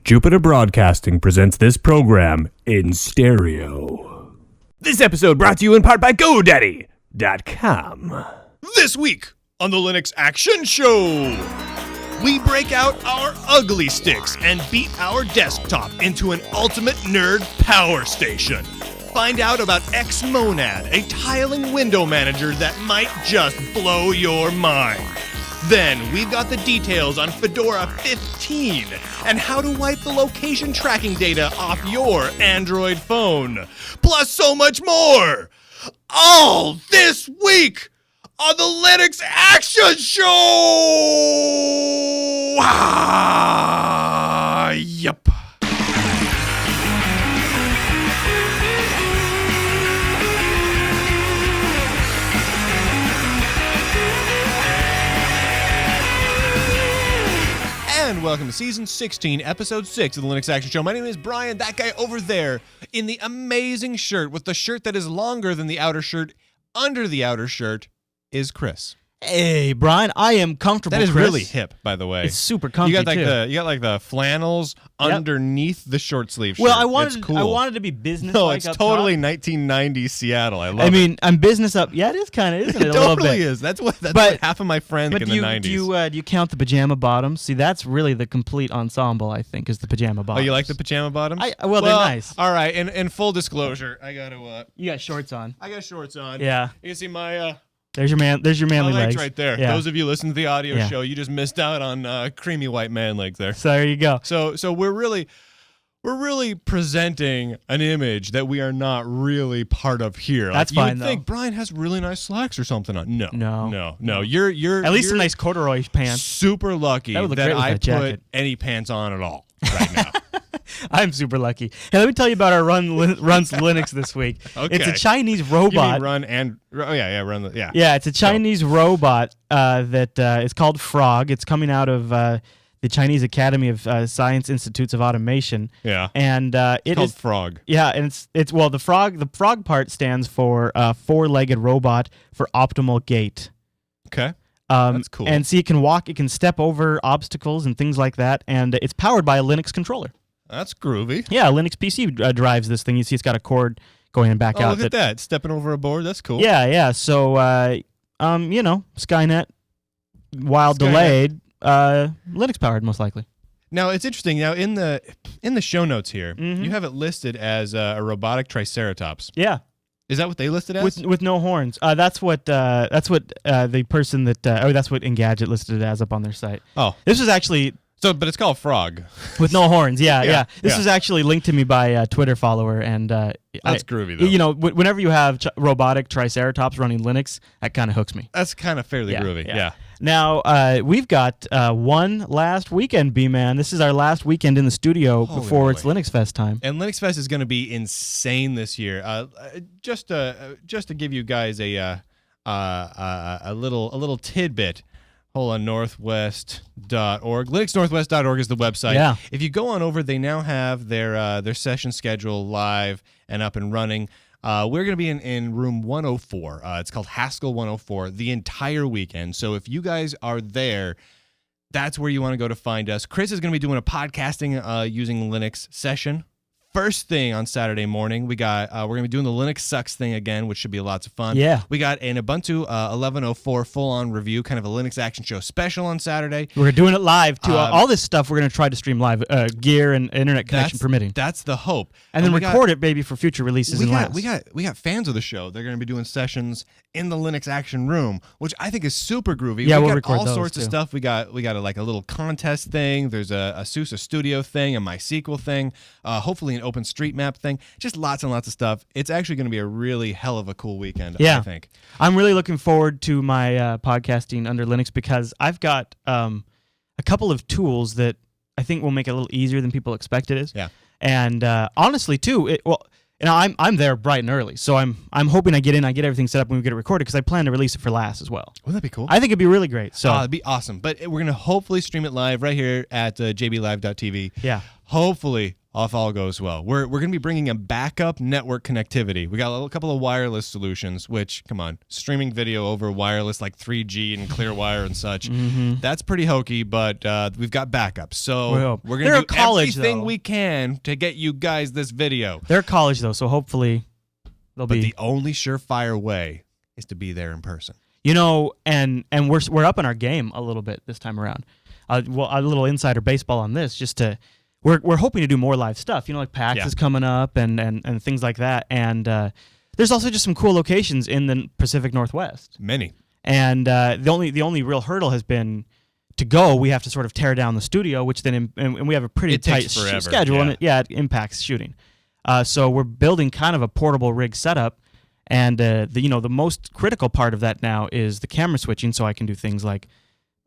Jupiter Broadcasting presents this program in stereo. This episode brought to you in part by Godaddy.com. This week on the Linux Action Show, we break out our ugly sticks and beat our desktop into an ultimate nerd power station. Find out about Xmonad, a tiling window manager that might just blow your mind. Then, we've got the details on Fedora 15 and how to wipe the location tracking data off your Android phone. Plus so much more! All this week on the Linux Action Show! Yup. And welcome to Season 16, Episode 6 of the Linux Action Show. My name is Brian, that guy over there in the amazing shirt with the shirt that is longer than the outer shirt under the outer shirt is Chris. Hey, Brian, I am comfortable. That is Chris. really hip, by the way. It's super comfy, you got too. the flannels underneath the short sleeve shirt. Well, I cool. wanted to be business. No, it's totally 1990s Seattle. I love it. I mean, I'm business up. Yeah, it is kind of, isn't it? It a little totally bit. is. That's what half of my friends But in the 90s. do you count the pajama bottoms? See, that's really the complete ensemble, I think, is the pajama bottoms. Oh, you like the pajama bottoms? Well, they're nice. All right, and full disclosure, I got to... You got shorts on. I got shorts on. Yeah. You can see my... There's your manly legs right there. Yeah. Those of you listening to the audio show, you just missed out on creamy white man legs there. So there you go. So we're really presenting an image that we are not really part of here. That's like, fine, you would think Brian has really nice slacks or something on. No. You're at least you're some nice corduroy pants. super lucky That would look that great with I that jacket. put any pants on at all right now. I'm super lucky. Hey, let me tell you about our runs Linux this week. Okay. It's a Chinese robot. You mean run and run. Yeah, it's a Chinese robot that is called Frog. It's coming out of the Chinese Academy of Science Institutes of Automation. Yeah. And it's called Frog. Yeah, and it's the frog part stands for four-legged robot for optimal gait. Okay. That's cool. And see, it can walk, it can step over obstacles and things like that, and it's powered by a Linux controller. That's groovy. Yeah, a Linux PC drives this thing. You see, it's got a cord going and back out. Look at that, stepping over a board. That's cool. Yeah. So, Skynet, while delayed, Linux powered most likely. Now it's interesting. Now in the show notes here, you have it listed as a robotic triceratops. Yeah. Is that what they listed as? With no horns. That's what the person that that's what Engadget listed it as up on their site. Oh, this was actually. But it's called Frog. With no horns, yeah. This yeah. was actually linked to me by a Twitter follower, and that's groovy, though. You know, whenever you have robotic triceratops running Linux, that kind of hooks me. That's kind of fairly groovy, yeah. Now, we've got one last weekend, B-Man. This is our last weekend in the studio before it's Linuxfest time. And Linuxfest is going to be insane this year. Just to give you guys a little tidbit. Hold on, northwest.org. LinuxNorthwest.org is the website. Yeah. If you go on over, they now have their session schedule live and up and running. We're going to be in room 104. It's called Haskell 104 the entire weekend. So if you guys are there, that's where you want to go to find us. Chris is going to be doing a podcasting using Linux session. First thing on Saturday morning, we're going to be doing the Linux Sucks thing again, which should be lots of fun. Yeah. We got an Ubuntu 11.04 full-on review, kind of a Linux Action Show special on Saturday. We're doing it live, too. All this stuff we're going to try to stream live, gear and internet connection permitting. That's the hope. And then record it, maybe, for future releases and labs. We got fans of the show. They're going to be doing sessions in the Linux Action Room, which I think is super groovy. Yeah, we'll got record all sorts of stuff. We got a little contest thing. There's a SUSE Studio thing, a MySQL thing, hopefully an OpenStreetMap thing. Just lots and lots of stuff. It's actually going to be a really hell of a cool weekend, I think. I'm really looking forward to my podcasting under Linux because I've got a couple of tools that I think will make it a little easier than people expect it is. Yeah. And honestly, too, I'm there bright and early, so I'm hoping I get everything set up when we get it recorded because I plan to release it for last as well. Wouldn't that be cool? I think it'd be really great. So it'd be awesome. But we're going to hopefully stream it live right here at jblive.tv. Yeah. Hopefully if all goes well. We're going to be bringing a backup network connectivity. We got a couple of wireless solutions, which, come on, streaming video over wireless like 3G and Clearwire and such. That's pretty hokey, but we've got backups. So we're going to do everything we can to get you guys this video. They're at college, though, so hopefully they'll be... But the only surefire way is to be there in person. You know, and we're up in our game a little bit this time around. Well, a little insider baseball on this, just to... We're hoping to do more live stuff, like PAX is coming up and things like that. And there's also just some cool locations in the Pacific Northwest. Many. And the only real hurdle has been to go. We have to sort of tear down the studio, which then and we have a pretty tight schedule, and it impacts shooting. So we're building kind of a portable rig setup, and the most critical part of that now is the camera switching, so I can do things like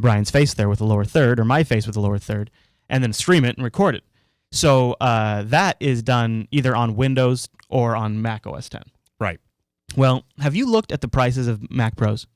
Brian's face there with a lower third, or my face with a lower third, and then stream it and record it. So that is done either on Windows or on Mac OS X. Right. Well, have you looked at the prices of Mac Pros?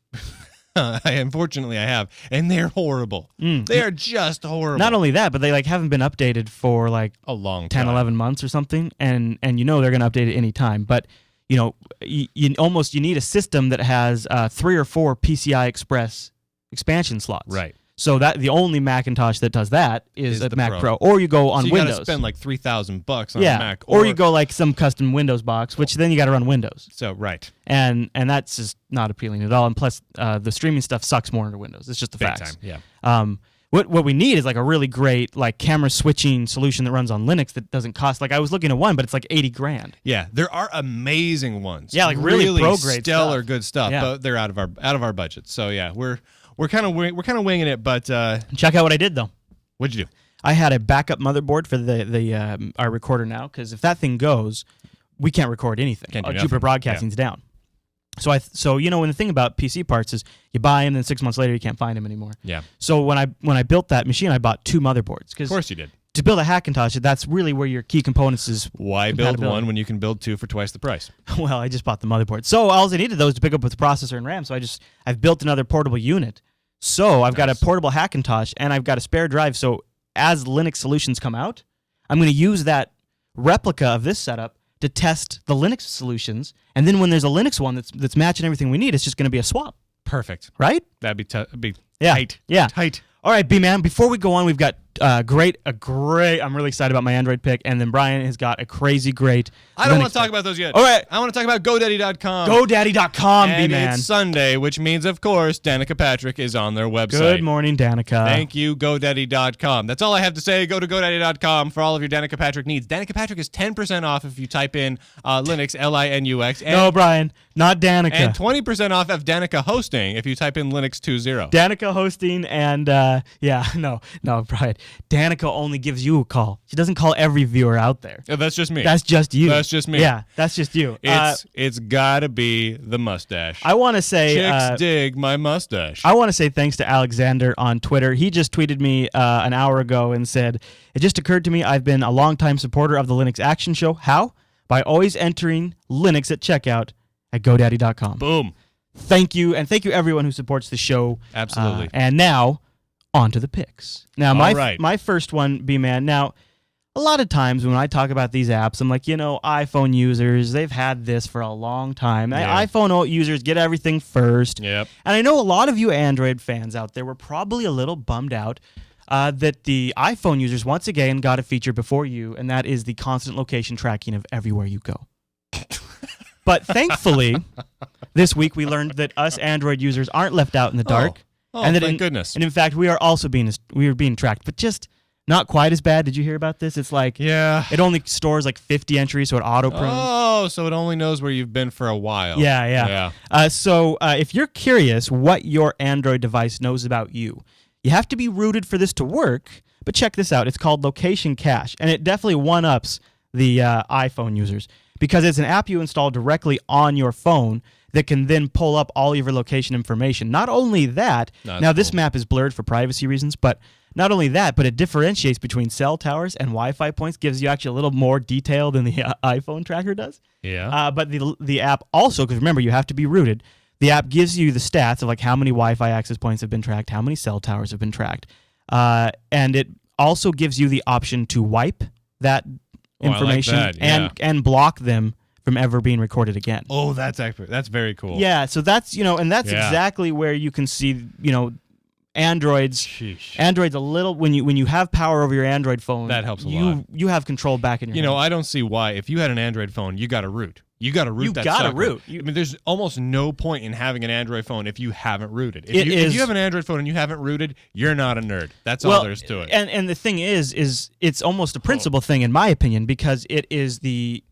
Unfortunately, I have, and they're horrible. They are just horrible. Not only that, but they haven't been updated for a long 10, 11 months or something, and they're going to update it any time. But you need a system that has 3 or 4 PCI Express expansion slots. Right. So that the only Macintosh that does that is a Mac Pro. Or you go on you Windows. You got to spend like $3,000 on a Mac. Or you go like some custom Windows box, which then you got to run Windows. So right. And that's just not appealing at all. And plus, the streaming stuff sucks more under Windows. It's just the facts. Big time. Yeah. What we need is like a really great camera switching solution that runs on Linux that doesn't cost. I was looking at one, but it's like $80,000. Yeah, there are amazing ones. Yeah, really pro grade stellar stuff. Good stuff. Yeah. But they're out of our budget. So yeah, we're kind of winging it. But check out what I did though. What'd you do? I had a backup motherboard for our recorder now, because if that thing goes, we can't record anything. Jupiter Broadcasting's down. So when the thing about PC parts is you buy them, and then 6 months later you can't find them anymore. Yeah. So when I built that machine, I bought 2 motherboards. Of course you did. To build a Hackintosh, that's really where your key components is. Why build one when you can build 2 for twice the price? Well, I just bought the motherboard. So all I needed those to pick up with the processor and RAM. So I've built another portable unit. So I've got a portable Hackintosh, and I've got a spare drive. So as Linux solutions come out, I'm going to use that replica of this setup to test the Linux solutions, and then when there's a Linux one that's matching everything we need, it's just going to be a swap. Perfect. Right? That'd be tight. Yeah. Tight. All right, B-Man, before we go on, we've got a great, I'm really excited about my Android pick, and then Brian has got a crazy great I don't Linux want to talk pick. about those yet. All right. I want to talk about GoDaddy.com. GoDaddy.com, B-Man. It's Sunday, which means, of course, Danica Patrick is on their website. Good morning, Danica. Thank you, GoDaddy.com. That's all I have to say. Go to GoDaddy.com for all of your Danica Patrick needs. Danica Patrick is 10% off if you type in Linux, Linux. No, Brian, not Danica. And 20% off of Danica Hosting if you type in Linux 20. Danica Hosting and, no, Brian. Danica only gives you a call. She doesn't call every viewer out there. Oh, that's just me. That's just you. That's just me. Yeah, that's just you. It's gotta be the mustache. I want to say... Chicks dig my mustache. I want to say thanks to Alexander on Twitter. He just tweeted me an hour ago and said, "It just occurred to me I've been a longtime supporter of the Linux Action Show. How? By always entering Linux at checkout at GoDaddy.com." Boom. Thank you, and thank you everyone who supports the show. Absolutely. And now, on to the picks. Now, right. my first one, B-Man. Now, a lot of times when I talk about these apps, I'm like, iPhone users, they've had this for a long time. Yeah. iPhone users get everything first. Yep. And I know a lot of you Android fans out there were probably a little bummed out that the iPhone users once again got a feature before you, and that is the constant location tracking of everywhere you go. But thankfully, this week we learned that us Android users aren't left out in the dark. And thank goodness. And in fact, we are also being tracked, but just not quite as bad. Did you hear about this? It's like it only stores like 50 entries, so it auto-prunes. Oh, so it only knows where you've been for a while. Yeah. So if you're curious what your Android device knows about you, you have to be rooted for this to work. But check this out. It's called Location Cache, and it definitely one-ups the iPhone users because it's an app you install directly on your phone that can then pull up all of your location information. Not only that, this map is blurred for privacy reasons, but not only that, but it differentiates between cell towers and Wi-Fi points, gives you actually a little more detail than the iPhone tracker does. Yeah. But the app also, because remember, you have to be rooted, the app gives you the stats of like how many Wi-Fi access points have been tracked, how many cell towers have been tracked, and it also gives you the option to wipe that Oh, I like information that, yeah. and block them from ever being recorded again. Oh, that's very cool. Yeah, so that's and that's Yeah. exactly where you can see Android's Sheesh. Android's a little when you have power over your Android phone. That helps a lot. You have control back in your hand. I don't see why. If you had an Android phone, you got to root. You got to root You that gotta sucker. root. I mean, there's almost no point in having an Android phone if you haven't rooted. It If is- you have an Android phone and you haven't rooted, you're not a nerd. That's all there is to it. And the thing is it's almost a principle thing in my opinion because it is the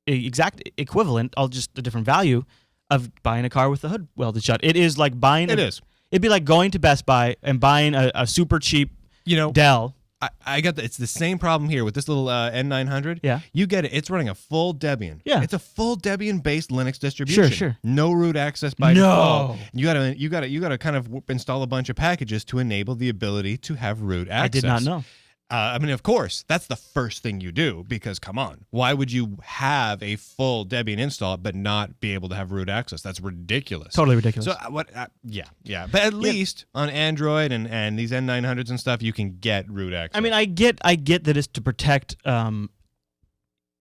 exact equivalent, just a different value of buying a car with the hood welded shut. It is like buying. It'd be like going to Best Buy and buying a super cheap Dell. I got it's the same problem here with this little N900. Yeah. You get it. It's running a full Debian. Yeah. It's a full Debian-based Linux distribution. Sure. No root access by No. default. You gotta kind of install a bunch of packages to enable the ability to have root access. I did not know. I mean, of course, that's the first thing you do because, come on, why would you have a full Debian install but not be able to have root access? That's ridiculous. Totally ridiculous. So yeah. But at least on Android and these N900s and stuff, you can get root access. I mean, I get that it's to protect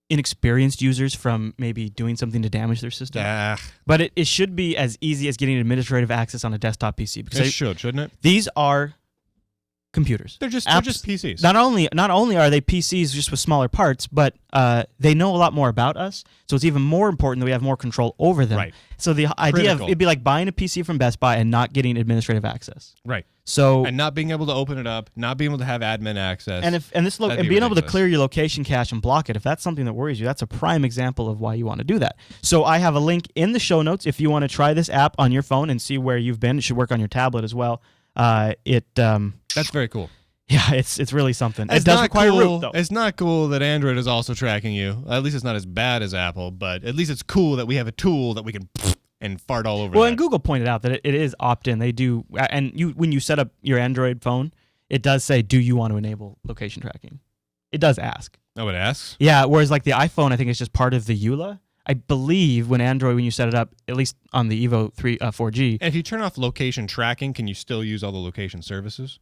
inexperienced users from maybe doing something to damage their system. But it should be as easy as getting administrative access on a desktop PC because it shouldn't it? these are computers. They're just PCs. Not only are they PCs just with smaller parts, but they know a lot more about us. So it's even more important that we have more control over them. Right. So the idea of Critical. it'd be like buying a PC from Best Buy and not getting administrative access. Right. So And not being able to open it up, not being able to have admin access. and That'd be being able to ridiculous. clear your location cache and block it, if that's something that worries you, that's a prime example of why you want to do that. So I have a link in the show notes if you want to try this app on your phone and see where you've been. It should work on your tablet as well. That's very cool. Yeah, it's really something. It's It does not require cool. root though. It's not cool that Android is also tracking you. At least it's not as bad as Apple, but at least it's cool that we have a tool that we can and fart all over. Well, that. and Google pointed out that it is opt-in. They do, and when you set up your Android phone, it does say, "Do you want to enable location tracking?" It does ask. Oh, it asks? Yeah, whereas like the iPhone, I think it's just part of the EULA. I believe when you set it up, at least on the Evo 4G. And if you turn off location tracking, can you still use all the location services?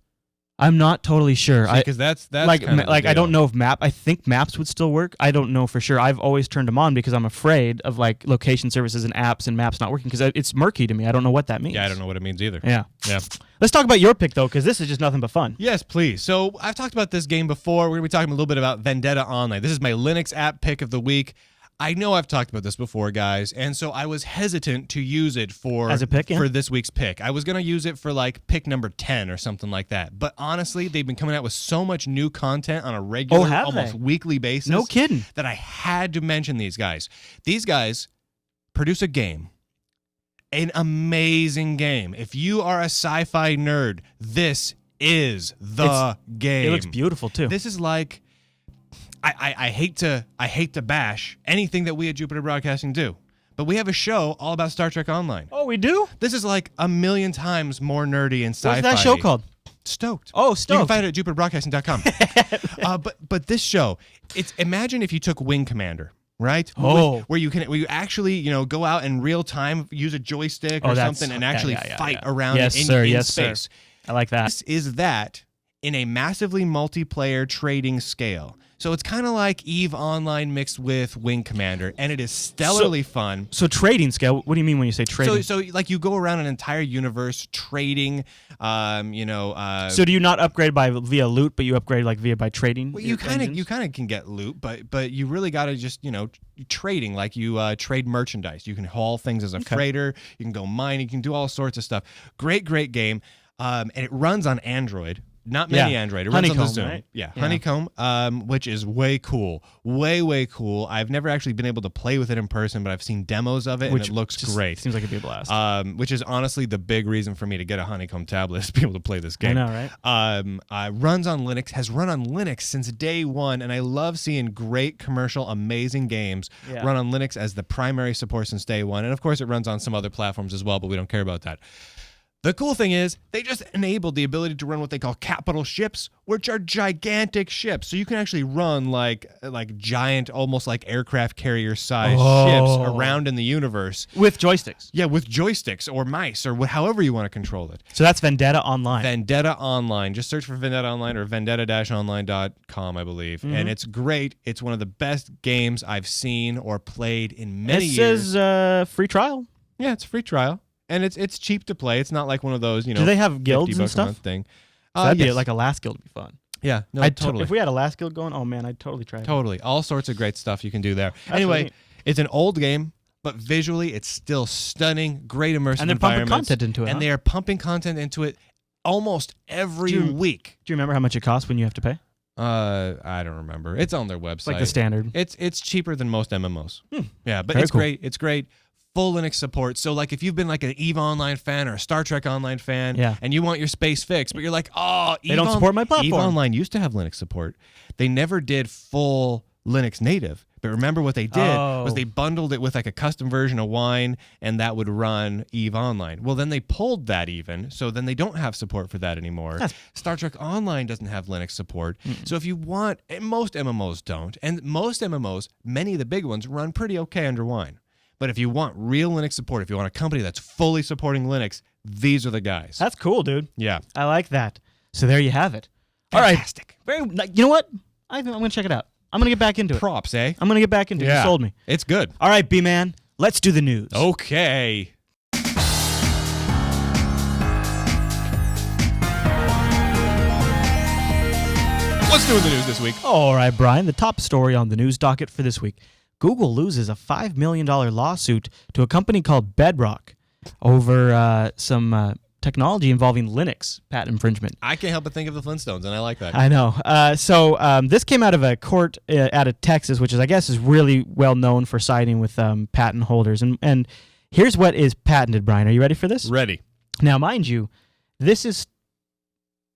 I'm not totally sure. Because that's like kind of the I don't deal. know if I think maps would still work. I don't know for sure. I've always turned them on because I'm afraid of like location services and apps and maps not working because it's murky to me. I don't know what that means. Yeah, I don't know what it means either. Yeah. Yeah. Let's talk about your pick though, because this is just nothing but fun. Yes, please. So I've talked about this game before. We're going to be talking a little bit about Vendetta Online. This is my Linux app pick of the week. I know I've talked about this before, guys, and so I was hesitant to use it As a pick, yeah. for this week's pick. I was going to use it for like pick number 10 or something like that. But honestly, they've been coming out with so much new content on a regular, have almost they? weekly basis. No kidding. That I had to mention these guys. These guys produce a game. An amazing game. If you are a sci-fi nerd, this is the game. It looks beautiful too. This is like I hate to bash anything that we at Jupiter Broadcasting do, but we have a show all about Star Trek Online. Oh, we do? This is like a million times more nerdy and sci-fi. What's that show called? Stoked. Oh, You Stoked. can find it at jupiterbroadcasting.com. But this show, imagine if you took Wing Commander, right? Oh. Where you actually go out in real time, use a joystick or that's- something, and actually yeah. fight around Yes, in sir. Yes, sir. space. I like that. This is that in a massively multiplayer trading scale. So it's kind of like EVE Online mixed with Wing Commander, and it is stellarly fun. So trading scale, what do you mean when you say trading? So like you go around an entire universe trading, So do you not upgrade via loot, but you upgrade like by trading? well, you kind of can get loot, but you really got to just trading, like you trade merchandise. You can haul things as a freighter. You can go mine. You can do all sorts of stuff. Great game, and it runs on Android. Not many Android. It runs on the Honeycomb, Zoom. right? Yeah, Yeah. Honeycomb, which is way cool. Way cool. I've never actually been able to play with it in person, but I've seen demos of it, and it looks just great. Seems like it'd be a blast. Which is honestly the big reason for me to get a Honeycomb tablet is to be able to play this game. I know, right? Runs on Linux, has run on Linux since day one, and I love seeing great commercial, amazing games run on Linux as the primary support since day one. And of course, it runs on some other platforms as well, but we don't care about that. The cool thing is they just enabled the ability to run what they call capital ships, which are gigantic ships. So you can actually run like giant, almost like aircraft carrier size ships around in the universe. With joysticks. Yeah, with joysticks or mice or however you want to control it. So that's Vendetta Online. Vendetta Online. Just search for Vendetta Online or vendetta-online.com, I believe. And it's great. It's one of the best games I've seen or played in many years. It says free trial. Yeah, it's a free trial. And it's cheap to play. It's not like one of those, Do they have guilds and stuff? Thing. That'd be like a last guild would be fun. Yeah, no, totally. If we had a last guild going, oh man, I'd totally try it. Totally. All sorts of great stuff you can do there. That's Anyway, neat. it's an old game, but visually it's still stunning, great immersive And they're pumping environments. content into it, And huh? they are pumping content into it almost every week. Do you remember how much it costs when you have to pay? I don't remember. It's on their website. It's like the standard. It's cheaper than most MMOs. Yeah, but Very it's cool. great. It's great. Full Linux support. So like if you've been like an EVE Online fan or a Star Trek Online fan and you want your space fixed, but you're like, oh, They don't support my platform. EVE Online used to have Linux support. They never did full Linux native. But remember what they did was they bundled it with like a custom version of Wine, and that would run EVE Online. Well, then they pulled that even, so then they don't have support for that anymore. Star Trek Online doesn't have Linux support. So if you want, and most MMOs don't, and most MMOs, many of the big ones, run pretty okay under Wine. But if you want real Linux support, if you want a company that's fully supporting Linux, these are the guys. That's cool, dude. Yeah. I like that. So there you have it. Fantastic. All right. You know what? I'm going to check it out. I'm going to get back into it. Props, eh? I'm going to get back into it. You sold me. It's good. All right, B-Man. Let's do the news. Okay. What's doing the news this week? All right, Brian. The top story on the news docket for this week. Google loses a $5 million lawsuit to a company called Bedrock over some technology involving Linux patent infringement. I can't help but think of the Flintstones, and I like that. I know. So this came out of a court out of Texas, which is, I guess, is really well known for siding with patent holders. And here's what is patented, Brian. Are you ready for this? Ready. Now, mind you, this is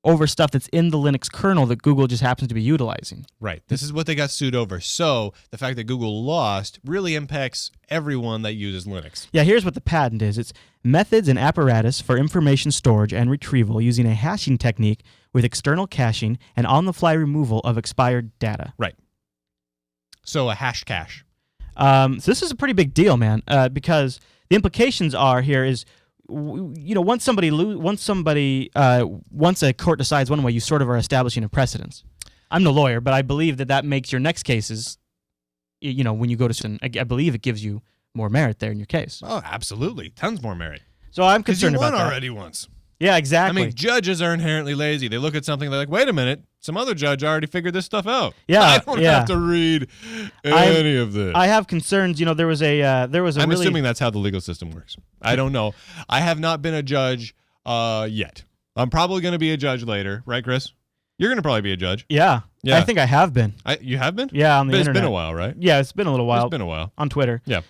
over stuff that's in the Linux kernel that Google just happens to be utilizing. Right. This is what they got sued over. So the fact that Google lost really impacts everyone that uses Linux. Yeah, here's what the patent is. It's methods and apparatus for information storage and retrieval using a hashing technique with external caching and on-the-fly removal of expired data. Right. So a hash cache. So this is a pretty big deal, man, because the implications are here is, once a court decides one way, you sort of are establishing a precedence. I'm no lawyer, but I believe that makes your next cases, when you go to, I believe it gives you more merit there in your case. Oh, absolutely. Tons more merit. So I'm concerned Because you about won that. already once. Yeah, exactly. I mean, judges are inherently lazy. They look at something, they're like, wait a minute, some other judge already figured this stuff out. Yeah, I don't have to read any of this. I have concerns. There was a I'm really... assuming that's how the legal system works. I don't know. I have not been a judge yet. I'm probably going to be a judge later, right, Chris? You're going to probably be a judge. Yeah. I think I have been. You have been? Yeah, on the internet. It's been a while, right? Yeah, it's been a little while. It's been a while. On Twitter. Yeah.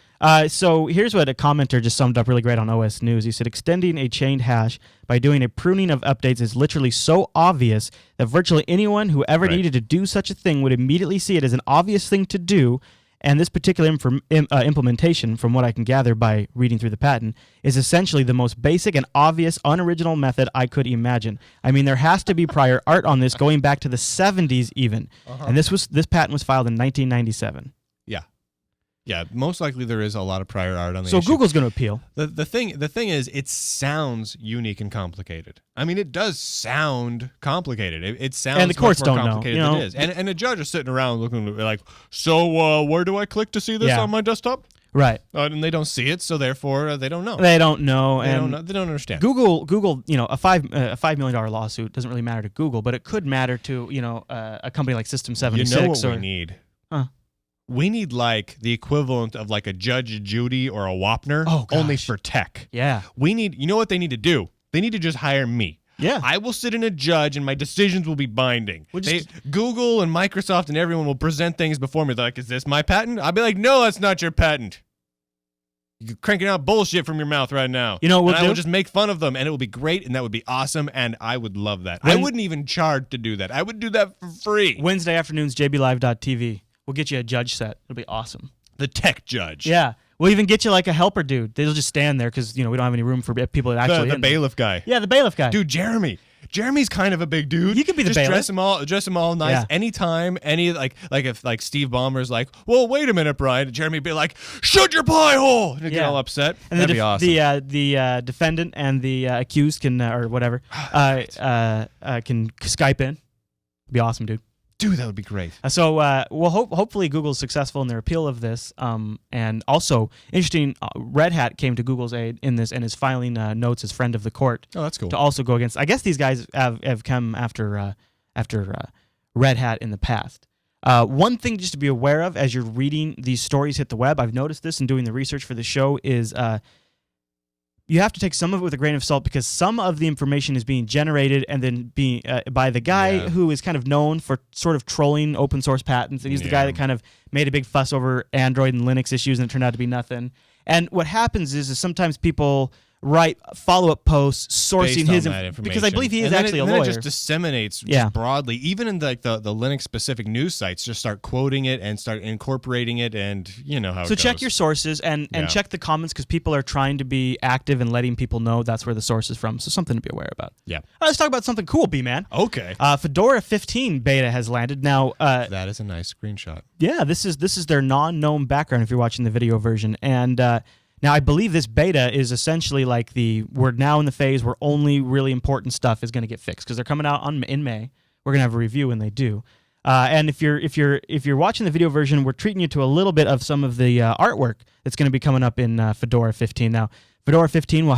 So here's what a commenter just summed up really great on OS News. He said, extending a chained hash by doing a pruning of updates is literally so obvious that virtually anyone who ever needed to do such a thing would immediately see it as an obvious thing to do. And this particular implementation, from what I can gather by reading through the patent, is essentially the most basic and obvious, unoriginal method I could imagine. I mean, there has to be prior art on this going back to the 70s even. And this patent was filed in 1997. Yeah, most likely there is a lot of prior art on the So issue. Google's going to appeal. The thing is, it sounds unique and complicated. I mean, it does sound complicated. It sounds And the courts much more don't know, complicated than it is. And a judge is sitting around looking like, so where do I click to see this on my desktop? Right. And they don't see it, so therefore they don't know. They don't know. They don't know. They don't understand. Google, a $5 million lawsuit doesn't really matter to Google, but it could matter to a company like System76. You know what we need? Huh. We need like the equivalent of like a Judge Judy or a Wapner, only for tech. Yeah. We need, you know what they need to do? They need to just hire me. Yeah. I will sit in a judge and my decisions will be binding. Google and Microsoft and everyone will present things before me. They're like, is this my patent? I'll be like, no, that's not your patent. You're cranking out bullshit from your mouth right now. You know what I will just make fun of them, and it will be great, and that would be awesome, and I would love that. I wouldn't even charge to do that. I would do that for free. Wednesday afternoons, jblive.tv. We'll get you a judge set. It'll be awesome. The tech judge. Yeah. We'll even get you like a helper dude. They'll just stand there because we don't have any room for people that actually. The bailiff guy. Yeah, the bailiff guy. Dude, Jeremy's kind of a big dude. You could be the just bailiff. Dress him all nice. Yeah. Anytime, like if like Steve Ballmer's like, well, wait a minute, Brian. Jeremy'd be like, shut your pie hole, and he'd get all upset. And that'd be awesome. The defendant and the accused can or whatever can Skype in. Be awesome, dude. Dude, that would be great. Hopefully Google's successful in their appeal of this. And also, interesting, Red Hat came to Google's aid in this and is filing notes as friend of the court. Oh, that's cool. To also go against. I guess these guys have come after Red Hat in the past. One thing just to be aware of as you're reading these stories hit the web, I've noticed this in doing the research for the show, is you have to take some of it with a grain of salt because some of the information is being generated and then being by the guy who is kind of known for sort of trolling open source patents. And he's the guy that kind of made a big fuss over Android and Linux issues, and it turned out to be nothing. And what happens is sometimes people write follow-up posts sourcing his information because I believe he is actually a lawyer. It just disseminates just broadly, even in the Linux-specific news sites. Just start quoting it and start incorporating it, and you know how it goes. So check your sources and check the comments because people are trying to be active and letting people know that's where the source is from. So something to be aware about. Yeah. All right, let's talk about something cool, B-Man. Okay. Fedora 15 beta has landed now. That is a nice screenshot. Yeah, this is their non-GNOME background if you're watching the video version, and now, I believe this beta is essentially like we're now in the phase where only really important stuff is going to get fixed because they're coming out in May. We're going to have a review when they do. And if you're watching the video version, we're treating you to a little bit of some of the artwork that's going to be coming up in Fedora 15. Now, Fedora 15 will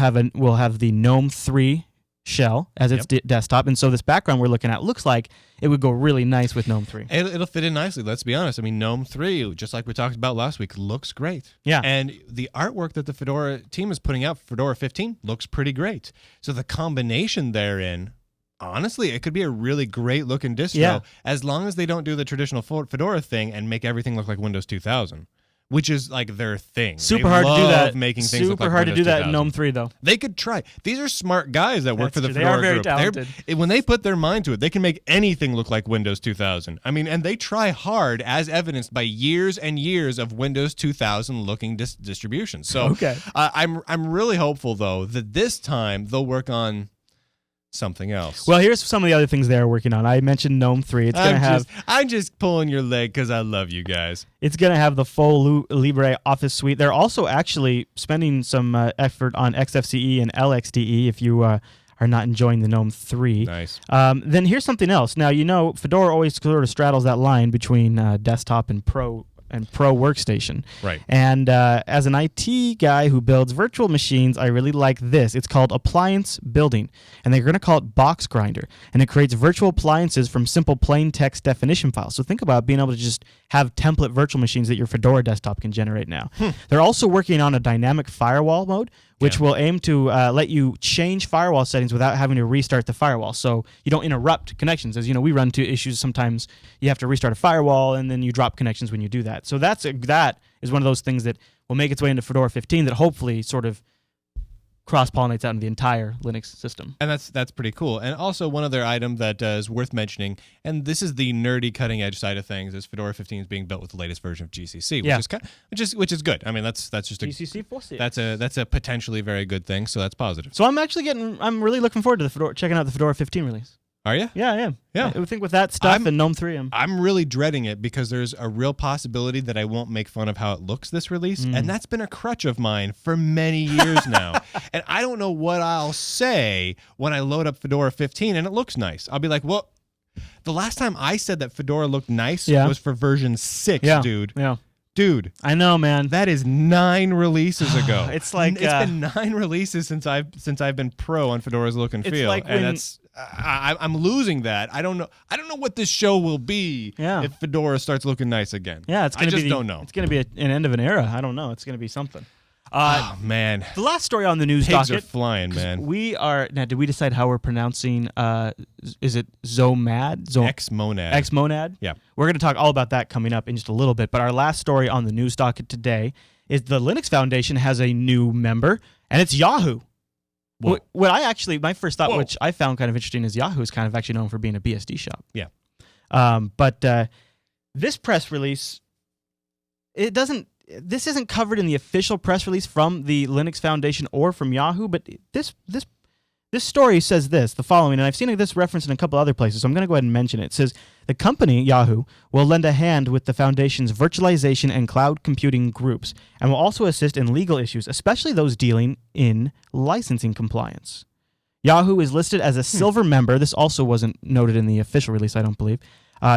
have the GNOME 3 shell as its desktop, and so this background we're looking at looks like it would go really nice with GNOME 3. It'll fit in nicely, let's be honest. I mean, GNOME 3, just like we talked about last week, looks great. Yeah. And the artwork that the Fedora team is putting out for Fedora 15 looks pretty great. So the combination therein, honestly, it could be a really great looking distro as long as they don't do the traditional Fedora thing and make everything look like Windows 2000. Which is like their thing. Super hard to do that. Making things look like hard to do that in 2000. GNOME 3, though. They could try. These are smart guys that work for the They Fedora are very group. talented. When they put their mind to it, they can make anything look like Windows 2000. I mean, and they try hard, as evidenced by years and years of Windows 2000 looking distributions. So I'm really hopeful though that this time they'll work on something else. Well, here's some of the other things they're working on. I mentioned GNOME 3. I'm just pulling your leg because I love you guys. It's going to have the full LibreOffice suite. They're also actually spending some effort on XFCE and LXDE if you are not enjoying the GNOME 3. Nice. Then here's something else. Now, Fedora always sort of straddles that line between desktop and pro workstation. Right. And as an IT guy who builds virtual machines, I really like this. It's called Appliance Building, and they're going to call it Box Grinder, and it creates virtual appliances from simple plain text definition files. So think about being able to just have template virtual machines that your Fedora desktop can generate now. They're also working on a dynamic firewall mode, which will aim to let you change firewall settings without having to restart the firewall, so you don't interrupt connections. As you know, we run into issues sometimes. You have to restart a firewall, and then you drop connections when you do that. So that is one of those things that will make its way into Fedora 15 that hopefully sort of cross-pollinates out into the entire Linux system. And that's pretty cool. And also one other item that is worth mentioning, and this is the nerdy cutting-edge side of things, is Fedora 15 is being built with the latest version of GCC, which is good. I mean, that's just a GCC 4.6. That's a potentially very good thing. So that's positive. So I'm really looking forward to checking out the Fedora 15 release. Are you? Yeah, I am. Yeah. I think with that stuff and GNOME 3, I'm really dreading it because there's a real possibility that I won't make fun of how it looks this release, and that's been a crutch of mine for many years now. And I don't know what I'll say when I load up Fedora 15 and it looks nice. I'll be like, well, the last time I said that Fedora looked nice was for version 6, dude. Yeah. Dude, I know, man. That is 9 releases ago. It's like it's been 9 releases since I've been pro on Fedora's look and feel, like and I'm losing that. I don't know what this show will be if Fedora starts looking nice again. Yeah, I just don't know. It's going to be an end of an era. I don't know. It's going to be something. Oh man, the last story on the news Pigs docket. are flying, man. We are now. Did we decide how we're pronouncing? Is it Xmonad? Xmonad. Xmonad. Yeah. We're going to talk all about that coming up in just a little bit. But our last story on the news docket today is the Linux Foundation has a new member, and it's Yahoo. Whoa. My first thought, which I found kind of interesting, is Yahoo is kind of actually known for being a BSD shop. Yeah. But this press release, it doesn't. this isn't covered in the official press release from the Linux Foundation or from Yahoo, but this story says the following, and I've seen this referenced in a couple other places, so I'm going to go ahead and mention it. It says, the company, Yahoo, will lend a hand with the Foundation's virtualization and cloud computing groups, and will also assist in legal issues, especially those dealing in licensing compliance. Yahoo is listed as a silver member. This also wasn't noted in the official release, I don't believe.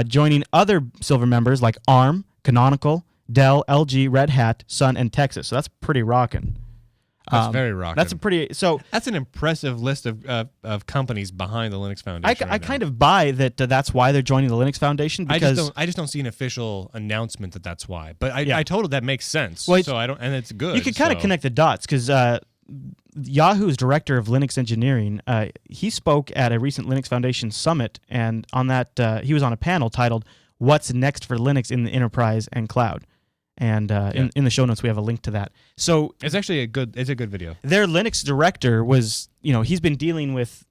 Joining other silver members like ARM, Canonical, Dell, LG, Red Hat, Sun, and Texas. So that's pretty rocking. That's very rocking. That's an impressive list of companies behind the Linux Foundation. I kind of buy that that's why they're joining the Linux Foundation, because I just don't see an official announcement that's why. But I told that makes sense. Well, so I don't, and it's good. You could kind of connect the dots, because Yahoo's director of Linux engineering, he spoke at a recent Linux Foundation summit, and on that he was on a panel titled "What's Next for Linux in the Enterprise and Cloud." And in the show notes we have a link to that. So it's actually a good video. Their Linux director was, he's been dealing with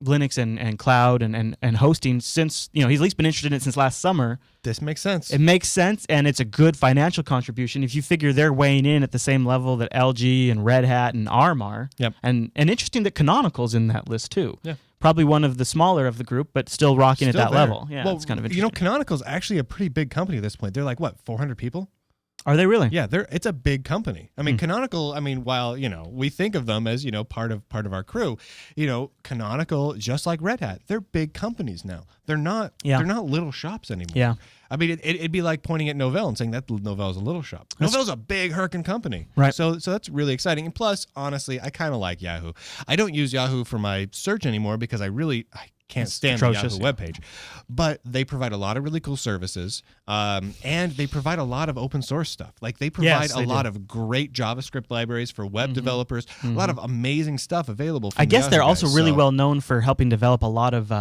Linux and cloud and hosting since, he's at least been interested in it since last summer. This makes sense. It makes sense, and it's a good financial contribution if you figure they're weighing in at the same level that LG and Red Hat and ARM are. Yep. And interesting that Canonical's in that list too. Yeah. Probably one of the smaller of the group, but still rocking at that there. level. Yeah, well, it's kind of interesting. Canonical's actually a pretty big company at this point. They're like, 400 people? Are they really? Yeah, it's a big company. I mean, Canonical, while, we think of them as, part of our crew, Canonical, just like Red Hat, they're big companies now. They're not little shops anymore. Yeah. I mean, it'd be like pointing at Novell and saying that Novell's a little shop. Novell's a big Herkin company. Right. So that's really exciting. And plus, honestly, I kind of like Yahoo. I don't use Yahoo for my search anymore because I can't stand the Yahoo webpage. But they provide a lot of really cool services, and they provide a lot of open source stuff. Like they provide a lot of great JavaScript libraries for web developers, a lot of amazing stuff available from I guess Yahoo they're also guys, really so. well known for helping develop a lot of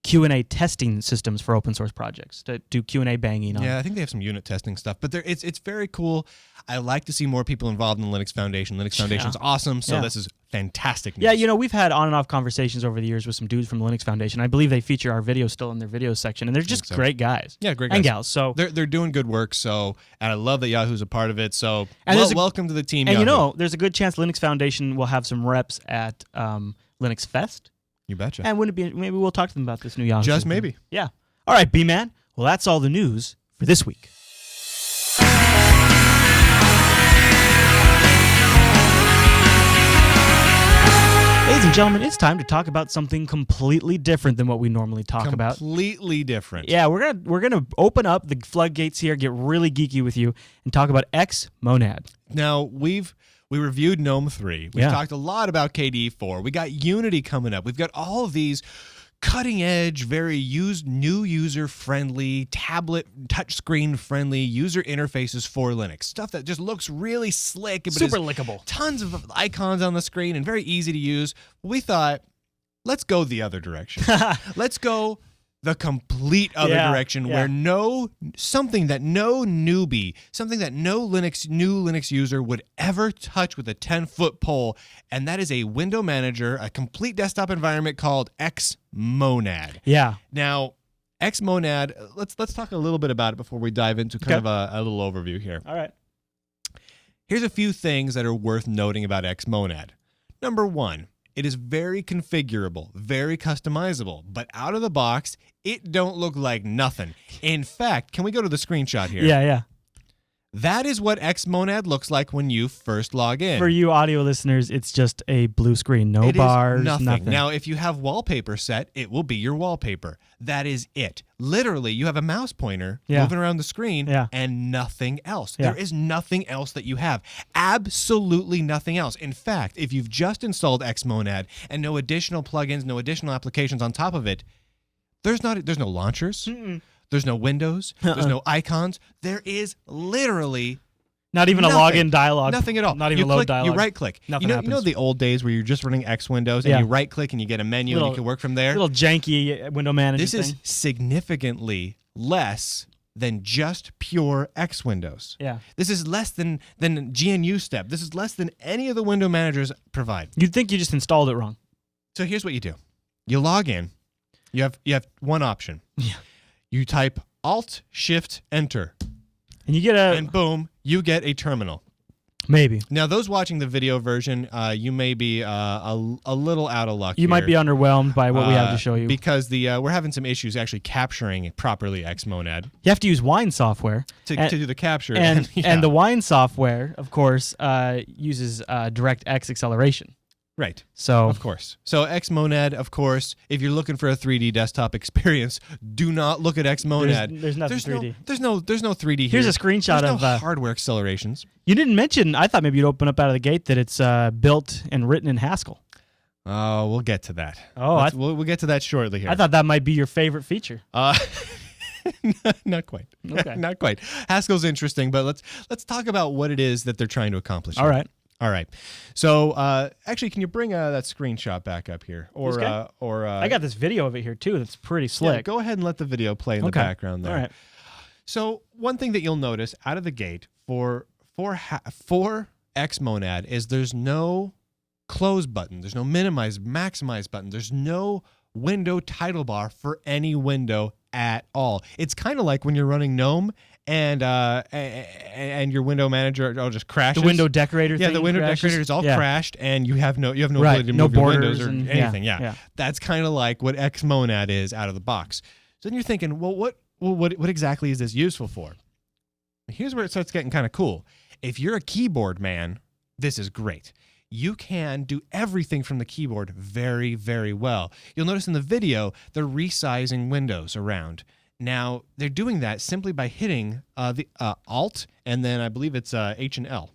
Q&A testing systems for open source projects to do Q&A banging on. Yeah, I think they have some unit testing stuff, but it's very cool. I like to see more people involved in the Linux Foundation. Linux Foundation's awesome, so this is fantastic news. Yeah, we've had on and off conversations over the years with some dudes from the Linux Foundation. I believe they feature our videos still in their videos section, and they're just great guys. Yeah, great guys. And gals. So they're doing good work, and I love that Yahoo's a part of it, so welcome to the team, and Yahoo. There's a good chance Linux Foundation will have some reps at Linuxfest. You betcha. And wouldn't it be, maybe we'll talk to them about this new Yahoo Just system. maybe. Yeah. All right, B-Man. Well, that's all the news for this week. Ladies and gentlemen, it's time to talk about something completely different than what we normally talk about. Completely different. Yeah, we're gonna open up the floodgates here, get really geeky with you, and talk about Xmonad. Now, we reviewed GNOME 3. We've talked a lot about KDE 4. We got Unity coming up. We've got all of these cutting-edge, very new user-friendly, tablet, touchscreen-friendly user interfaces for Linux. Stuff that just looks really slick. But super lickable. Tons of icons on the screen and very easy to use. We thought, let's go the other direction. Let's go the complete other direction where something that no new Linux user would ever touch with a 10-foot pole, and that is a window manager, a complete desktop environment called Xmonad. Yeah. Now, Xmonad, let's talk a little bit about it before we dive into kind of a little overview here. All right. Here's a few things that are worth noting about Xmonad. Number one, it is very configurable, very customizable, but out of the box, it don't look like nothing. In fact, can we go to the screenshot here? Yeah. That is what Xmonad looks like when you first log in. For you audio listeners, it's just a blue screen, no bars, nothing. Now, if you have wallpaper set, it will be your wallpaper. That is it. Literally, you have a mouse pointer moving around the screen and nothing else. Yeah. There is nothing else that you have. Absolutely nothing else. In fact, if you've just installed Xmonad and no additional plugins, no additional applications on top of it, there's no launchers. There's no windows. There's no icons. There is literally not even nothing. A login dialog. Nothing at all. Not even a load dialog. You right click. Nothing happens. You know the old days where you're just running X Windows and you right click and you get a menu and you can work from there? Little janky window manager This is significantly less than just pure X Windows. Yeah. This is less than GNU step. This is less than any of the window managers provide. You'd think you just installed it wrong. So here's what you do. You log in. You have one option. Yeah. You type Alt-Shift-Enter. And you get a and boom, you get a terminal. maybe. Now, those watching the video version, you may be a little out of luck. You might be here, underwhelmed by what we have to show you. because we're having some issues actually capturing properly Xmonad You have to use Wine software to do the capture, and yeah. the Wine software, of course, uses DirectX acceleration. Right. So Of course. So Xmonad, of course, if you're looking for a 3D desktop experience, do not look at Xmonad. There's nothing 3D. There's no 3D here. Here's a screenshot There's of no hardware accelerations. You didn't mention. I thought maybe you'd open up out of the gate that it's built and written in Haskell. Oh, we'll get to that. Oh, we'll get to that shortly here. I thought that might be your favorite feature. Not quite. Okay. Not quite. Haskell's interesting, but let's talk about what it is that they're trying to accomplish. All right. All right. So, actually, can you bring that screenshot back up here? This guy? I got this video of it here too. That's pretty yeah, slick. go ahead and let the video play in the Okay. background there. All right. So, one thing that you'll notice out of the gate for Xmonad is there's no close button. There's no minimize, maximize button. There's no window title bar for any window at all. It's kind of like when you're running GNOME and your window manager just crashes. The window decorator. Yeah, thing the window crashes. decorator is all Yeah. crashed, and you have no Right, ability to no move your borders windows or and- anything. yeah, Yeah, yeah. that's kind of like what Xmonad is out of the box. So then you're thinking, well, what exactly is this useful for? Here's where it starts getting kind of cool. If you're a keyboard man, this is great. You can do everything from the keyboard very, very well. You'll notice in the video, they're resizing windows around. Now, they're doing that simply by hitting the Alt, and then I believe it's H and L.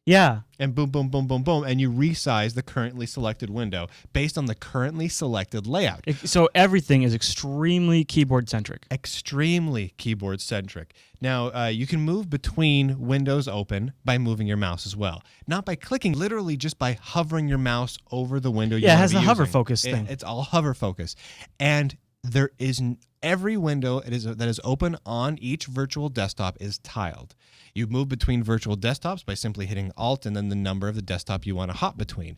Yeah. And boom, boom, boom, boom, boom, and you resize the currently selected window based on the currently selected layout. So everything is extremely keyboard centric. Extremely keyboard centric. Now, you can move between windows open by moving your mouse as well. Not by clicking, literally just by hovering your mouse over the window you Yeah, it want has to be the hover using. focus thing. It's all hover focus. And there is every window that is open on each virtual desktop is tiled. You move between virtual desktops by simply hitting Alt and then the number of the desktop you want to hop between.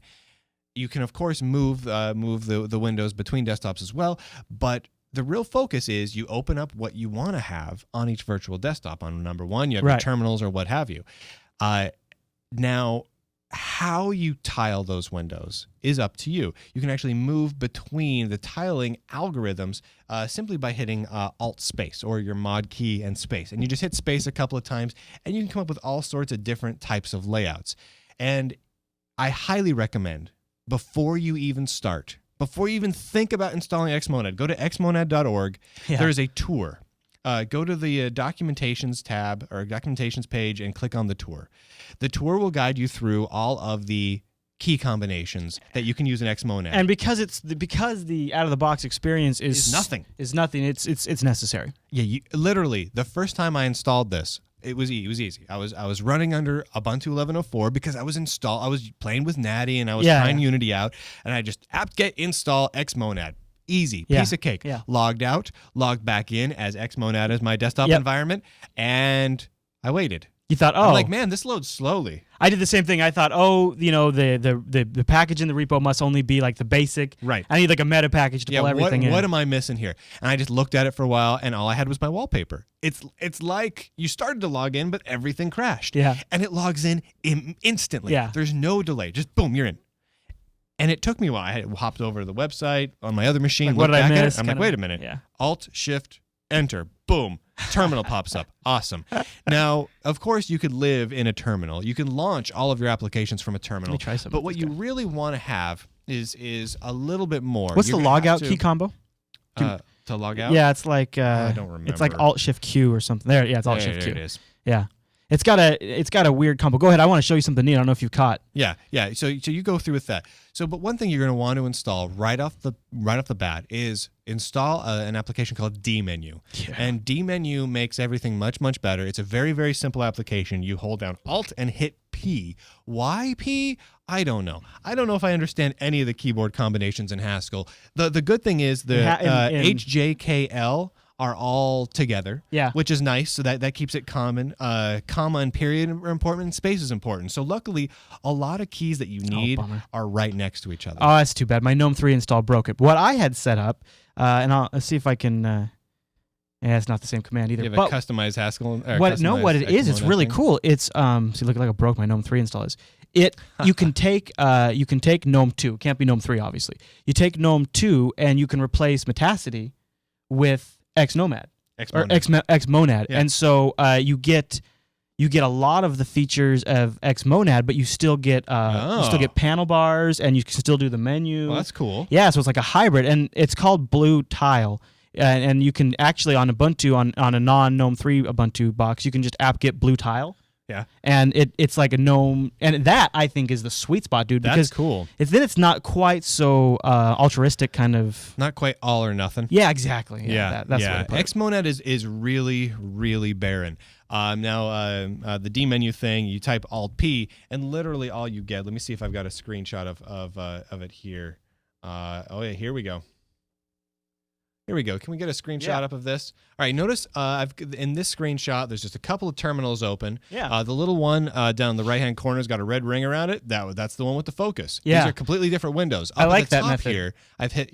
You can, of course, move the windows between desktops as well, but the real focus is you open up what you want to have on each virtual desktop. On number one, you have your Right. terminals or what have you. Now, how you tile those windows is up to you. You can actually move between the tiling algorithms simply by hitting Alt space or your mod key and space. And you just hit space a couple of times and you can come up with all sorts of different types of layouts. And I highly recommend, before you even think about installing Xmonad, go to xmonad.org. Yeah. There is a tour. Go to the documentations tab or documentations page and click on the tour. The tour will guide you through all of the key combinations that you can use in Xmonad. And because the out of the box experience Is nothing. It's necessary. Yeah, literally the first time I installed this, it was easy. I was running under Ubuntu 11.04 because I was playing with Natty and I was trying Unity out, and I just apt-get install Xmonad. Easy, piece of cake. Yeah. Logged out, logged back in as Xmonad as my desktop Yep. environment, and I waited. You thought, I'm oh, like, man, this loads slowly. I did the same thing. I thought, oh, the package in the repo must only be like the basic. Right. I need like a meta package to pull everything in. What am I missing here? And I just looked at it for a while, and all I had was my wallpaper. It's like you started to log in, but everything crashed. Yeah. And it logs in instantly. Yeah. There's no delay. Just boom, you're in. And it took me a while. I had hopped over to the website on my other machine. Like, what looked did I back at it. miss? I'm like, Kinda- wait a minute. Yeah. Alt, Shift, Enter. Boom. Terminal pops up. Awesome. Now, of course, you could live in a terminal. You can launch all of your applications from a terminal. Let me try something But with what this you guy. really want to have is a little bit more. What's You're the gonna log out have key combo? to log out? Yeah, it's like I don't remember. It's like Alt Shift Q or something. There, yeah, it's Alt There Shift Q. it is. Yeah, it's got a weird combo. Go ahead. I want to show you something neat. I don't know if you've caught. Yeah. So you go through with that. So, but one thing you're going to want to install right off the bat is install an application called dmenu. Yeah. And dmenu makes everything much, much better. It's a very, very simple application. You hold down Alt and hit P. Why P? I don't know. I don't know if I understand any of the keyboard combinations in Haskell. The good thing is the HJKL are all together, Yeah. which is nice. So that keeps it common. Comma and period are important, and space is important. So luckily, a lot of keys that you need bummer. are right next to each other. Oh, that's too bad. My GNOME 3 install broke it. What I had set up, and I'll see if I can Yeah, it's not the same command either. You have but a customized Haskell. what it is, it's really cool. It's see, look like I broke my GNOME 3 install is. You can take GNOME 2. Can't be GNOME 3, obviously. You take GNOME 2 and you can replace Metacity with Xmonad. Xmonad. Yeah. And so you get a lot of the features of Xmonad, but you still get panel bars and you can still do the menu. Well, that's cool. Yeah, so it's like a hybrid, and it's called Blue Tile. And you can actually on Ubuntu on a non-GNOME 3 Ubuntu box, you can just apt-get Blue Tile. Yeah. And it's like a GNOME, and that I think is the sweet spot, dude. That's because cool. Then it's not quite so altruistic kind of. Not quite all or nothing. Yeah, exactly. Yeah, that's what I put it. Xmonad is really, really barren. Now, the D menu thing, you type Alt-P, and literally all you get, let me see if I've got a screenshot of it here. Oh, yeah, here we go. Here we go. Can we get a screenshot up of this? All right, notice in this screenshot, there's just a couple of terminals open. Yeah. The little one down in the right-hand corner has got a red ring around it. That's the one with the focus. Yeah. These are completely different windows. I like at the that top method. here,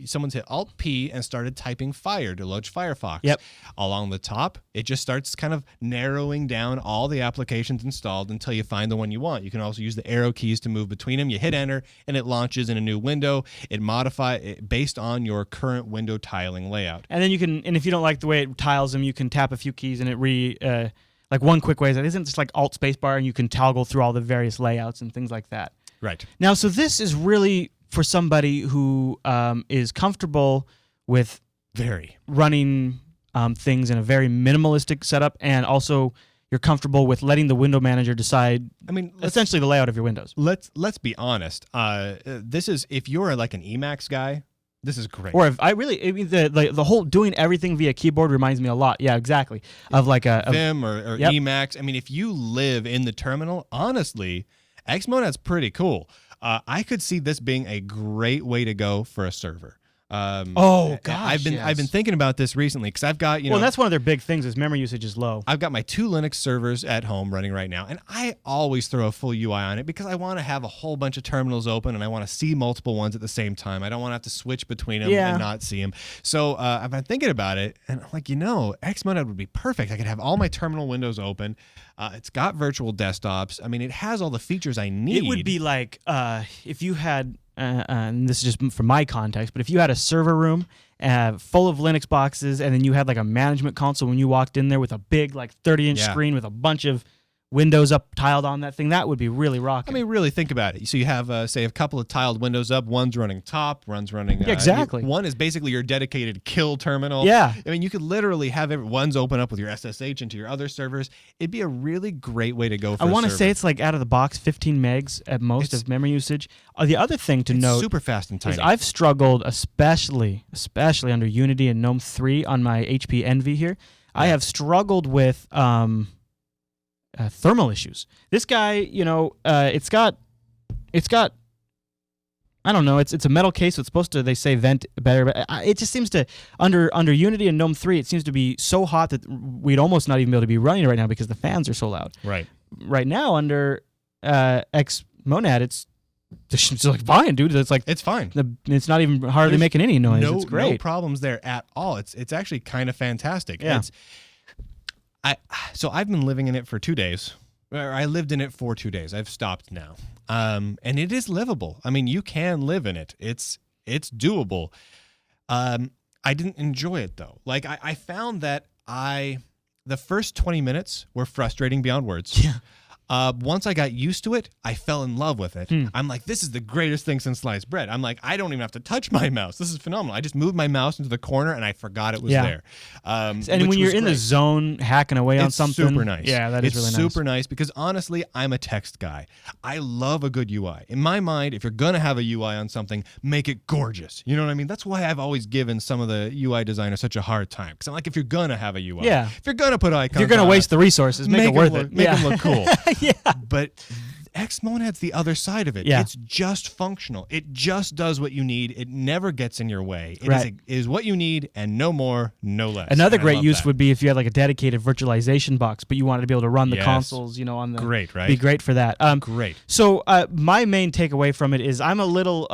someone's hit Alt-P and started typing Fire to launch Firefox. Yep. Along the top, it just starts kind of narrowing down all the applications installed until you find the one you want. You can also use the arrow keys to move between them. You hit Enter, and it launches in a new window. It modifies it based on your current window tiling layout. And then and if you don't like the way it tiles them, you can tap a few keys and it like one quick way is it isn't just like Alt spacebar and you can toggle through all the various layouts and things like that. Right. Now, so this is really for somebody who is comfortable with running things in a very minimalistic setup, and also you're comfortable with letting the window manager decide. I mean, essentially the layout of your windows. Let's be honest. This is if you're like an Emacs guy. This is great. Or the whole doing everything via keyboard reminds me a lot. Yeah, exactly. Of like a Vim or Emacs. I mean, if you live in the terminal, honestly, Xmonad's pretty cool. I could see this being a great way to go for a server. I've been thinking about this recently because I've got Well, that's one of their big things is memory usage is low. I've got my 2 Linux servers at home running right now, and I always throw a full UI on it because I want to have a whole bunch of terminals open and I want to see multiple ones at the same time. I don't want to have to switch between them and not see them. So I've been thinking about it, and I'm like, Xmonad would be perfect. I could have all my terminal windows open. It's got virtual desktops. I mean, it has all the features I need. It would be like if you had. And this is just from my context, but if you had a server room full of Linux boxes, and then you had like a management console when you walked in there with a big like 30-inch screen with a bunch of windows up tiled on that thing, that would be really rocking. I mean, really think about it. So you have, say, a couple of tiled windows up. One's running top, one's running... exactly. One is basically your dedicated kill terminal. Yeah. I mean, you could literally have one's open up with your SSH into your other servers. It'd be a really great way to go for I want to say it's like out of the box 15 megs at most of memory usage. The other thing to note... super fast and tiny. Is I've struggled, especially under Unity and GNOME 3 on my HP Envy here. Yeah. I have struggled with... thermal issues. This guy, it's got, I don't know, it's a metal case, so it's supposed to, they say, vent better, but it just seems to, under Unity and GNOME 3, it seems to be so hot that we'd almost not even be able to be running it right now because the fans are so loud. Right. Right now, under Xmonad, it's like fine, dude. It's fine. It's not even hardly making any noise. It's great. No problems there at all. It's actually kind of fantastic. Yeah. So I've been living in it for 2 days. I lived in it for 2 days. I've stopped now. And it is livable. I mean, you can live in it. It's doable. I didn't enjoy it though. Like I found that the first 20 minutes were frustrating beyond words. Yeah. Once I got used to it, I fell in love with it. I'm like, this is the greatest thing since sliced bread. I'm like, I don't even have to touch my mouse. This is phenomenal. I just moved my mouse into the corner and I forgot it was there. And when you're in the zone hacking away on something, it's super nice. Yeah, that is really nice. It's super nice because honestly, I'm a text guy. I love a good UI. In my mind, if you're gonna have a UI on something, make it gorgeous. You know what I mean? That's why I've always given some of the UI designers such a hard time. Because I'm like, if you're gonna have a UI, if you're gonna put icons, if you're gonna waste the resources, make it worth it. Make them look cool. Yeah. But Xmonad's the other side of it. Yeah. It's just functional. It just does what you need. It never gets in your way. It Right. is what you need, and no more, no less. Another And I great love use that. would be if you had like a dedicated virtualization box, but you wanted to be able to run the Yes. consoles, on the Great, right? Be great for that. Great. So my main takeaway from it is I'm a little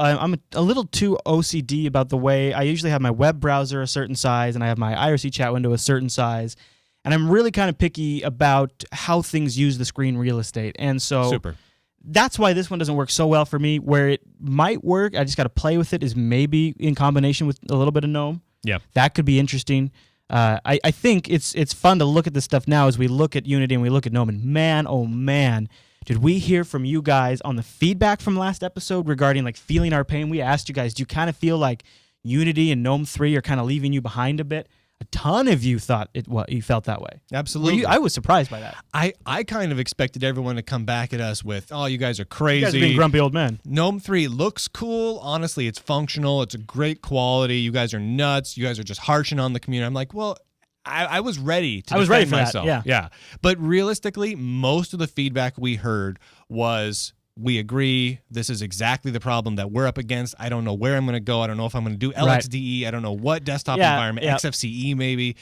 too OCD about the way I usually have my web browser a certain size and I have my IRC chat window a certain size, and I'm really kind of picky about how things use the screen real estate. And so Super. that's why this one doesn't work so well for me. Where it might work, I just got to play with it, is maybe in combination with a little bit of GNOME. Yeah. That could be interesting. I think it's fun to look at this stuff now as we look at Unity and we look at GNOME. And man, oh man, did we hear from you guys on the feedback from last episode regarding like feeling our pain? We asked you guys, do you kind of feel like Unity and GNOME 3 are kind of leaving you behind a bit? A ton of you thought you felt that way. Absolutely. I was surprised by that. I kind of expected everyone to come back at us with, oh, you guys are crazy. You guys are being grumpy old men. GNOME 3 looks cool. Honestly, it's functional. It's a great quality. You guys are nuts. You guys are just harshing on the community. I'm like, well, I was ready to defend for myself. that, yeah. But realistically, most of the feedback we heard was, we agree. This is exactly the problem that we're up against. I don't know where I'm going to go. I don't know if I'm going to do LXDE. I don't know what desktop environment, XFCE maybe.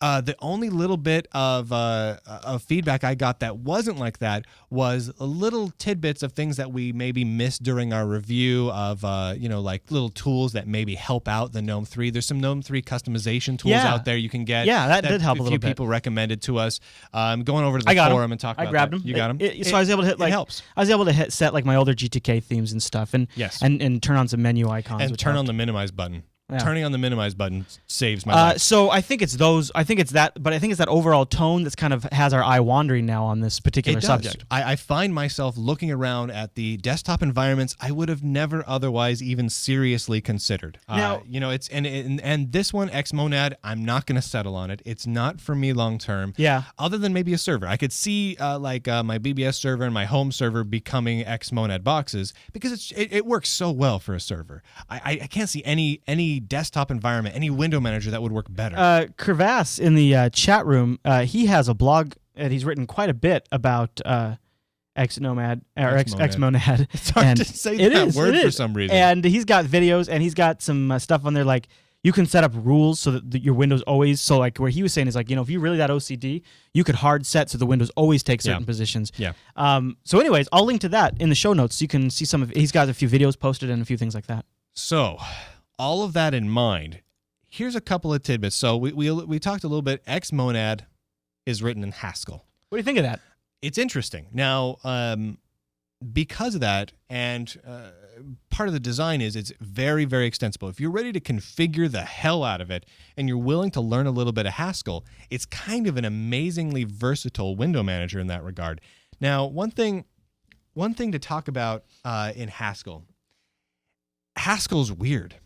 The only little bit of feedback I got that wasn't like that was little tidbits of things that we maybe missed during our review of, like little tools that maybe help out the GNOME 3. There's some GNOME 3 customization tools out there you can get. Yeah, that did help a little few bit. people recommended to us. Going over to the forum and talking about I grabbed that. them. You got them? So I was able to hit it helps. I was able to set like my older GTK themes and stuff, and and turn on some menu icons And which turn on helped. the minimize button. Yeah. Turning on the minimize button saves my life. So I think it's those. I think it's that. But I think it's that overall tone that's kind of has our eye wandering now on this particular It does. subject. I find myself looking around at the desktop environments I would have never otherwise even seriously considered. Now, it's and this one, Xmonad, I'm not going to settle on it. It's not for me long term. Yeah. Other than maybe a server, I could see my BBS server and my home server becoming Xmonad boxes because it works so well for a server. I can't see any desktop environment, any window manager that would work better. Crevasse in the chat room, he has a blog that he's written quite a bit about Xmonad or Xmonad. It's hard to say that word for some reason. And he's got videos and he's got some stuff on there like you can set up rules so that your windows always. So like where he was saying is like if you're really that OCD, you could hard set so the windows always take certain positions. Yeah. So anyways, I'll link to that in the show notes. You can see some of. He's got a few videos posted and a few things like that. So, all of that in mind, here's a couple of tidbits. So we talked a little bit. Xmonad is written in Haskell. What do you think of that? It's interesting. Now, because of that, and part of the design is it's very, very extensible. If you're ready to configure the hell out of it and you're willing to learn a little bit of Haskell, it's kind of an amazingly versatile window manager in that regard. Now, one thing to talk about in Haskell. Haskell's weird.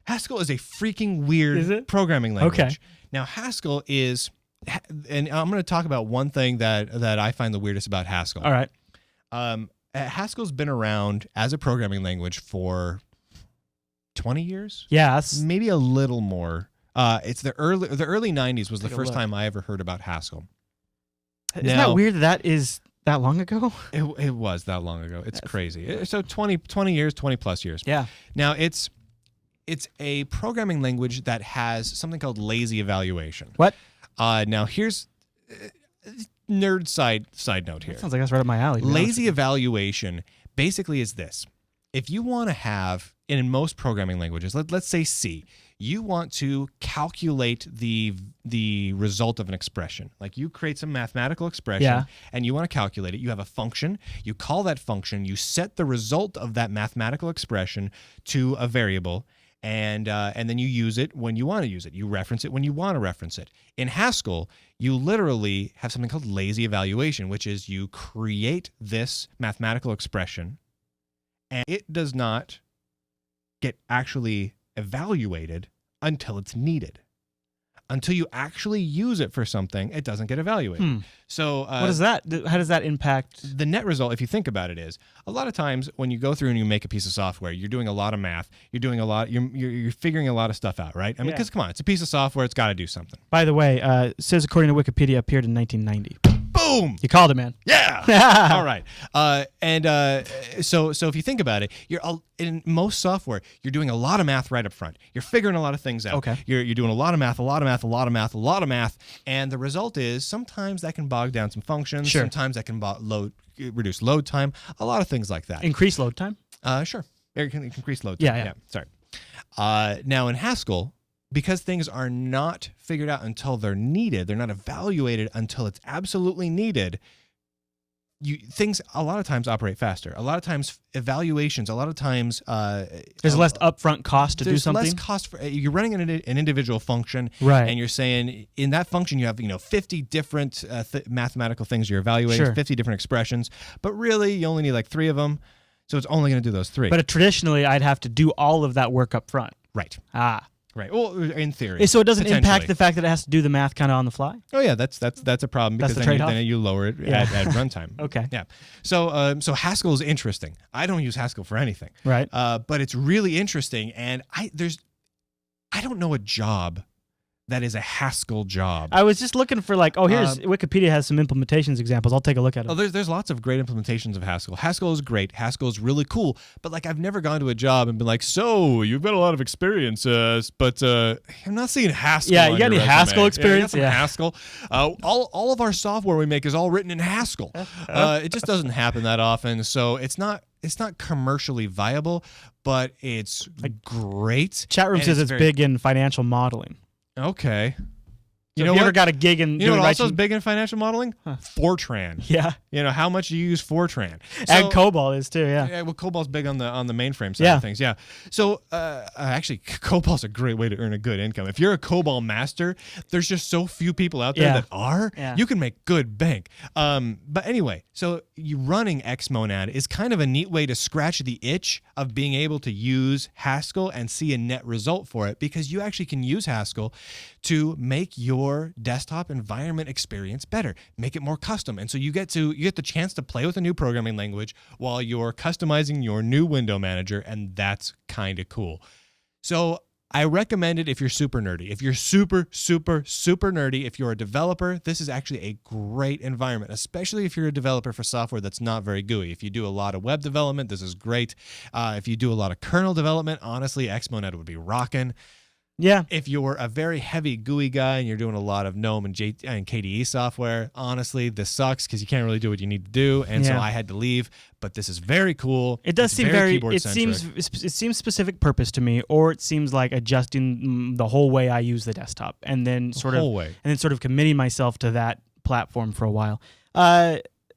Haskell is a freaking weird programming language. Okay. Now, Haskell is, and I'm going to talk about one thing that I find the weirdest about Haskell. All right. Haskell's been around as a programming language for 20 years? Yes. Maybe a little more. It's the early 90s was the Take a first look. time I ever heard about Haskell. Isn't that weird that is that long ago? It was that long ago. It's crazy. So 20 years, 20 plus years. Yeah. Now, it's a programming language that has something called lazy evaluation. What? Now, here's nerd side note here. That sounds like that's right up my alley. to be honest. Lazy evaluation basically is this. If you want to have, in most programming languages, let's say C, you want to calculate the result of an expression. Like you create some mathematical expression and you want to calculate it. You have a function. You call that function. You set the result of that mathematical expression to a variable. And then you use it when you want to use it. You reference it when you want to reference it. In Haskell, you literally have something called lazy evaluation, which is you create this mathematical expression, and it does not get actually evaluated until it's needed. Until you actually use it for something, it doesn't get evaluated. So what is that? How does that impact? The net result, if you think about it, is a lot of times when you go through and you make a piece of software, you're doing a lot of math. You're doing a lot. You're figuring a lot of stuff out, right? I mean, because come on, it's a piece of software. It's got to do something. By the way, it says according to Wikipedia, appeared in 1990. Boom. You called it, man. Yeah. All right. So if you think about it, in most software, you're doing a lot of math right up front. You're figuring a lot of things out. Okay. You're doing a lot of math, and the result is sometimes that can bog down some functions. Sure. Sometimes that can reduce load time. A lot of things like that. Increase load time? Sure. It can increase load time. Yeah. Sorry. Now in Haskell, because things are not figured out until they're needed, they're not evaluated until it's absolutely needed, things a lot of times operate faster. A lot of times evaluations, a lot of times there's less upfront cost to do something. There's less cost for you're running an individual function, right? And you're saying in that function you have 50 different mathematical things you're evaluating, sure. 50 different expressions, but really you only need like 3 of them, so it's only going to do those 3. But traditionally, I'd have to do all of that work up front. Right. Right. Well, in theory. So it doesn't impact the fact that it has to do the math kind of on the fly? Oh, yeah, that's a problem because then you lower it at runtime. Okay. Yeah. So Haskell is interesting. I don't use Haskell for anything. Right. But it's really interesting, and I don't know a job that is a Haskell job. I was just looking for here's Wikipedia has some implementations examples. I'll take a look at it. Oh, there's lots of great implementations of Haskell. Haskell is great. Haskell is really cool. But I've never gone to a job and been like, so you've got a lot of experience, but I'm not seeing Haskell. Yeah, on you got your any resume. Haskell experience? Yeah, Haskell. All of our software we make is all written in Haskell. It just doesn't happen that often. So it's not commercially viable, but it's great. Chat room says it's big in financial modeling. Okay. You know, ever got a gig in? You know what also is big in financial modeling? Fortran. Yeah. How much you use Fortran. And COBOL is too. Yeah. Yeah. Well, COBOL's big on the mainframe side of things. Yeah. So actually, COBOL's a great way to earn a good income. If you're a COBOL master, there's just so few people out there that are. Yeah. You can make good bank. But anyway, so you running Xmonad is kind of a neat way to scratch the itch of being able to use Haskell and see a net result for it, because you actually can use Haskell to make your desktop environment experience better, make it more custom. And so you get the chance to play with a new programming language while you're customizing your new window manager, and that's kind of cool. So I recommend it if you're super nerdy. If you're super, super, super nerdy, if you're a developer, this is actually a great environment, especially if you're a developer for software that's not very GUI. If you do a lot of web development, this is great. If you do a lot of kernel development, honestly, Xmonad would be rocking. Yeah. If you're a very heavy GUI guy and you're doing a lot of GNOME and KDE software, honestly, this sucks because you can't really do what you need to do, and so I had to leave. But this is very cool. It does seem it seems specific purpose to me, or it seems like adjusting the whole way I use the desktop, and then sort of committing myself to that platform for a while.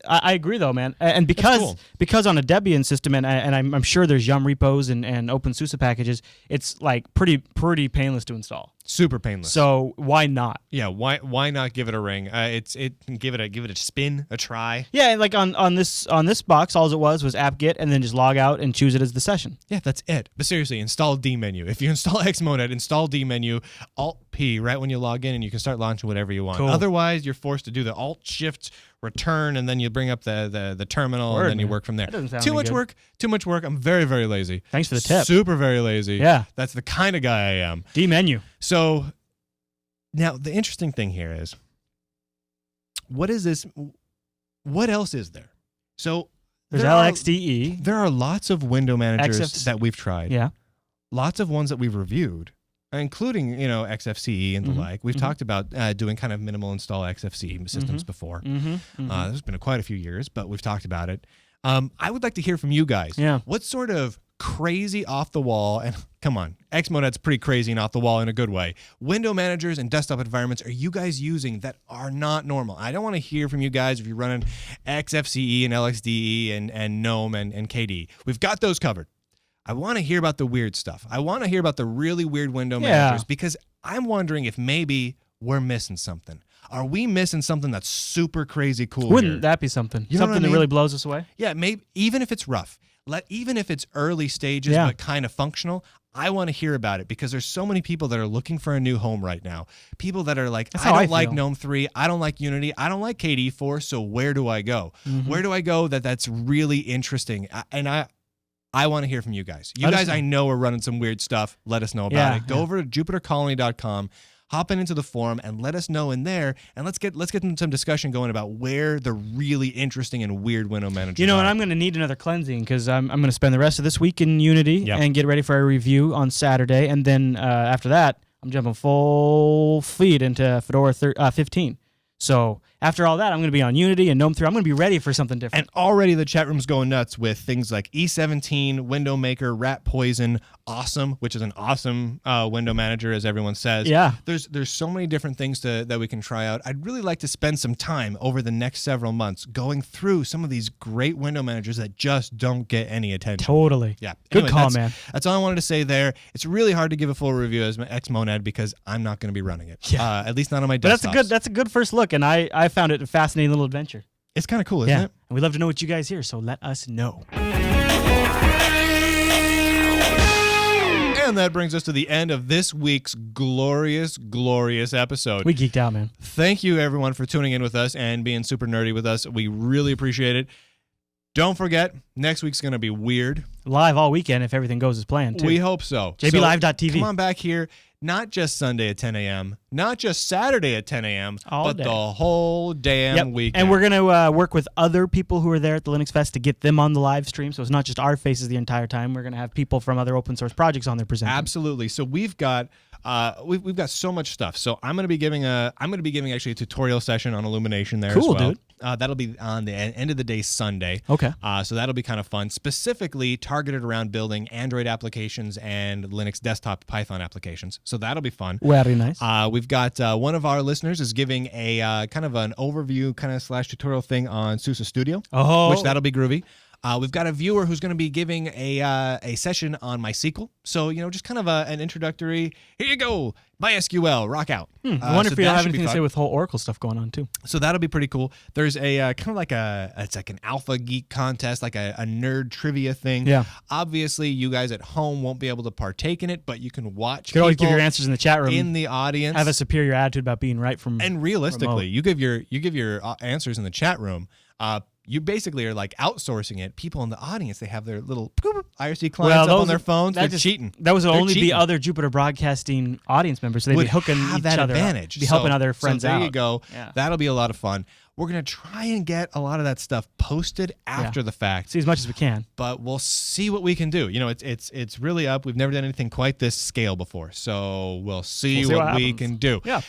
I agree though, man, and because on a Debian system, and I'm sure there's Yum repos and OpenSUSE packages, it's pretty painless to install. Super painless. So why not? Yeah, why not give it a ring? Give it a spin, a try. Yeah, like on this box, all it was apt-get, and then just log out and choose it as the session. Yeah, that's it. But seriously, install dmenu. If you install Xmonad, install dmenu, Alt-P right when you log in, and you can start launching whatever you want. Cool. Otherwise, you're forced to do the Alt-Shift return, and then you bring up the terminal, and then you work from there. Too much work. I'm very, very lazy. Thanks for the tip. Super very lazy. Yeah. That's the kind of guy I am. Dmenu. So now the interesting thing here is, what is this? What else is there? So there's LXDE. There are lots of window managers that we've tried. Yeah. Lots of ones that we've reviewed, including XFCE and the like. We've talked about doing kind of minimal install XFCE systems before. There's been quite a few years, but we've talked about it. I would like to hear from you guys. Yeah. What sort of crazy off the wall, and come on, Xmonad's pretty crazy and off the wall in a good way, window managers and desktop environments are you guys using that are not normal? I don't want to hear from you guys if you're running XFCE and LXDE and GNOME and KDE. We've got those covered. I want to hear about the weird stuff. I want to hear about the really weird window managers, because I'm wondering if maybe we're missing something. Are we missing something that's super crazy cool? Wouldn't that be something? Something that really blows us away? Yeah, maybe even if it's rough. Even if it's early stages but kind of functional, I want to hear about it, because there's so many people that are looking for a new home right now. People that are like, I don't like GNOME 3, I don't like Unity, I don't like KDE 4, so where do I go? Where do I go that's really interesting? And I want to hear from you guys. You guys I know are running some weird stuff. Let us know about it. Go over to jupitercolony.com. hop into the forum and let us know in there, and let's get some discussion going about where the really interesting and weird window managers You know, are. and I'm going to need another cleansing because I'm going to spend the rest of this week in Unity and get ready for a review on Saturday, and then after that, I'm jumping full feed into Fedora 15. So after all that, I'm going to be on Unity and GNOME 3. I'm going to be ready for something different. And already the chat room's going nuts with things like E17, Window Maker, Rat Poison, Awesome, which is an awesome window manager, as everyone says. Yeah. There's so many different things that we can try out. I'd really like to spend some time over the next several months going through some of these great window managers that just don't get any attention. Totally. Yeah. Good Anyway, call, man. That's all I wanted to say there. It's really hard to give a full review as Xmonad because I'm not going to be running it. Yeah. At least not on my But desktop. that's a good first look, and I found it a fascinating little adventure. It's kind of cool, isn't it? And we'd love to know what you guys hear, so let us know. And that brings us to the end of this week's glorious, glorious episode. We geeked out, man. Thank you, everyone, for tuning in with us and being super nerdy with us. We really appreciate it. Don't forget, next week's going to be weird. Live all weekend if everything goes as planned, too. We hope so. JBLive.tv. Come on back here. Not just Sunday at 10 a.m., not just Saturday at 10 a.m., but day. the whole damn weekend. And we're going to work with other people who are there at the Linux Fest to get them on the live stream. So it's not just our faces the entire time. We're going to have people from other open source projects on there presenting. Absolutely. So we've got so much stuff. So I'm going to be giving actually a tutorial session on Illumination there as well. Cool, dude. That'll be on the end of the day Sunday. Okay. So that'll be kind of fun, specifically targeted around building Android applications and Linux desktop Python applications. So that'll be fun. Very nice. We've got one of our listeners is giving a kind of an overview kind of / tutorial thing on SUSE Studio, which that'll be groovy. We've got a viewer who's going to be giving a session on MySQL. So, just kind of an introductory, here you go, MySQL, rock out. I wonder if you'll have anything to say with whole Oracle stuff going on, too. So that'll be pretty cool. There's a kind of like it's like an alpha geek contest, like a nerd trivia thing. Yeah. Obviously, you guys at home won't be able to partake in it, but you can watch You can always give your answers in the chat room. in the audience. Have a superior attitude about being right from And realistically, remote. you give your answers in the chat room. You basically are like outsourcing it. People in the audience, they have their little IRC clients up on their phones. They're cheating. That would They're only be cheating. other Jupiter Broadcasting audience members, so they'd be hooking have each that other advantage. up, be helping other friends so there out. you go. Yeah. That'll be a lot of fun. We're going to try and get a lot of that stuff posted after the fact. See as much as we can. But we'll see what we can do. It's really up. We've never done anything quite this scale before. So we'll see what we can do. Yeah.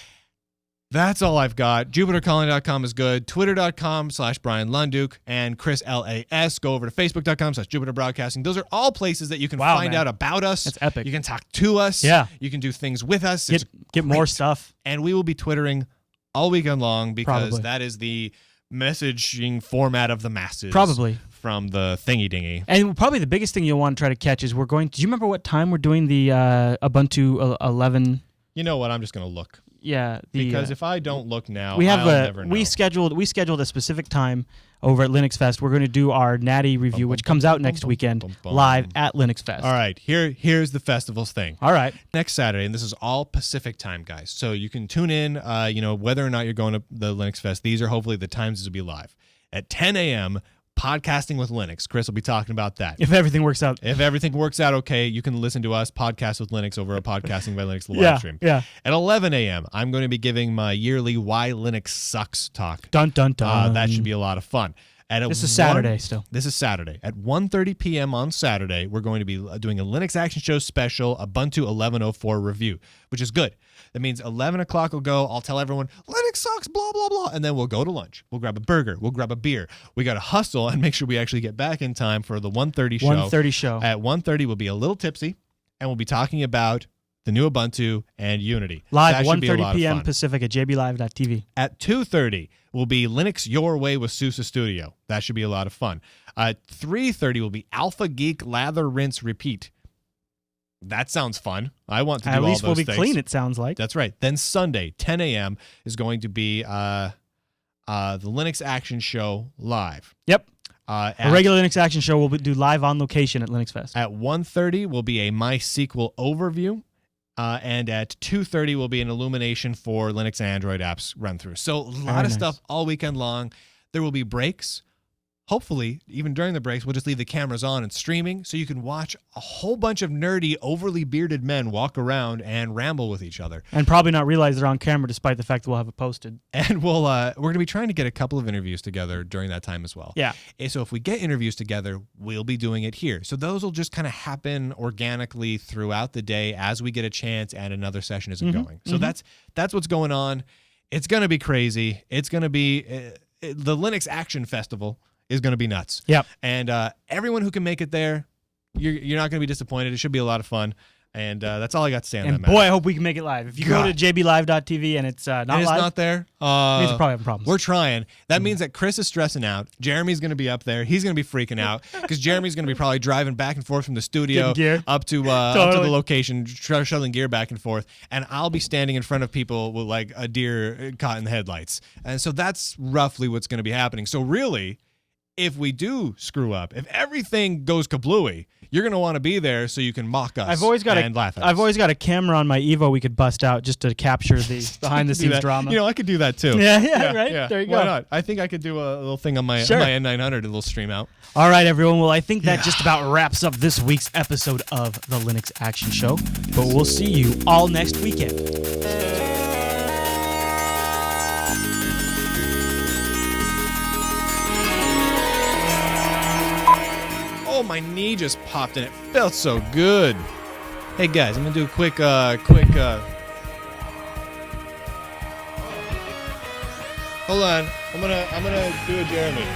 That's all I've got. JupiterCalling.com is good. Twitter.com/Brian Lunduke and Chris LAS. Go over to Facebook.com/Jupiter Broadcasting. Those are all places that you can find out about us. That's epic. You can talk to us. Yeah. You can do things with us. Get more stuff. And we will be Twittering all weekend long because Probably. that is the messaging format of the masses. Probably. From the thingy dingy. And probably the biggest thing you'll want to try to catch is do you remember what time we're doing the Ubuntu 11? You know what? I'm just going to look. Yeah, because if I don't look now, I'll never know. We scheduled a specific time over at Linux Fest. We're going to do our Natty review, which comes out next weekend live at Linux Fest. All right, here's the festival's thing. All right, next Saturday, and this is all Pacific time, guys. So you can tune in. Whether or not you're going to the Linux Fest, these are hopefully the times this will be live at 10 a.m. Podcasting with Linux. Chris will be talking about that. If everything works out. If everything works out okay, you can listen to us podcast with Linux over a Podcasting by Linux live stream. Yeah. At 11 a.m., I'm going to be giving my yearly Why Linux Sucks talk. Dun, dun, dun. That should be a lot of fun. This is Saturday still. This is Saturday. At 1:30 p.m. on Saturday, we're going to be doing a Linux Action Show special Ubuntu 11.04 review, which is good. That means 11 o'clock will go. I'll tell everyone, Linux sucks, blah, blah, blah. And then we'll go to lunch. We'll grab a burger. We'll grab a beer. We got to hustle and make sure we actually get back in time for the 1:30 show. 1:30 show. At 1:30, we'll be a little tipsy, and we'll be talking about the new Ubuntu and Unity. Live 1:30 p.m. Pacific at jblive.tv. At 2:30 will be Linux Your Way with SUSE Studio. That should be a lot of fun. At 3:30 will be Alpha Geek Lather Rinse Repeat. That sounds fun. I want to do all those things. At least we'll be clean, it sounds like. That's right. Then Sunday, 10 a.m. is going to be the Linux Action Show live. Yep. A regular Linux Action Show will do live on location at Linux Fest. At 1:30 will be a MySQL overview. And at 2:30 will be an Illumination for Linux and Android apps run through. So a lot of stuff all weekend long. There will be breaks, hopefully, even during the breaks, we'll just leave the cameras on and streaming so you can watch a whole bunch of nerdy, overly bearded men walk around and ramble with each other. And probably not realize they're on camera despite the fact that we'll have it posted. And we're going to be trying to get a couple of interviews together during that time as well. Yeah. And so if we get interviews together, we'll be doing it here. So those will just kind of happen organically throughout the day as we get a chance and another session isn't going. So that's what's going on. It's going to be crazy. It's going to be the Linux Action Festival is going to be nuts. Yep. And everyone who can make it there, you're not going to be disappointed. It should be a lot of fun. And that's all I got to say on that matter. Boy, I hope we can make it live. If you go to jblive.tv and it's not live, it's not there, means we're probably having problems. We're trying. That means that Chris is stressing out. Jeremy's going to be up there. He's going to be freaking out because Jeremy's going to be probably driving back and forth from the studio up to the location, shuttling gear back and forth. And I'll be standing in front of people with like a deer caught in the headlights. And so that's roughly what's going to be happening. So really, if we do screw up, if everything goes kablooey, you're going to want to be there so you can mock us and laugh at us. I've always got a camera on my Evo we could bust out just to capture the behind-the-scenes drama. You know, I could do that too. Yeah, right? Yeah. There you go. Why not? I think I could do a little thing on my N900, a little stream out. All right, everyone. Well, I think that just about wraps up this week's episode of the Linux Action Show. But we'll see you all next weekend. Oh, my knee just popped and it felt so good. Hey guys, I'm gonna do a quick hold on. I'm gonna do a Jeremy.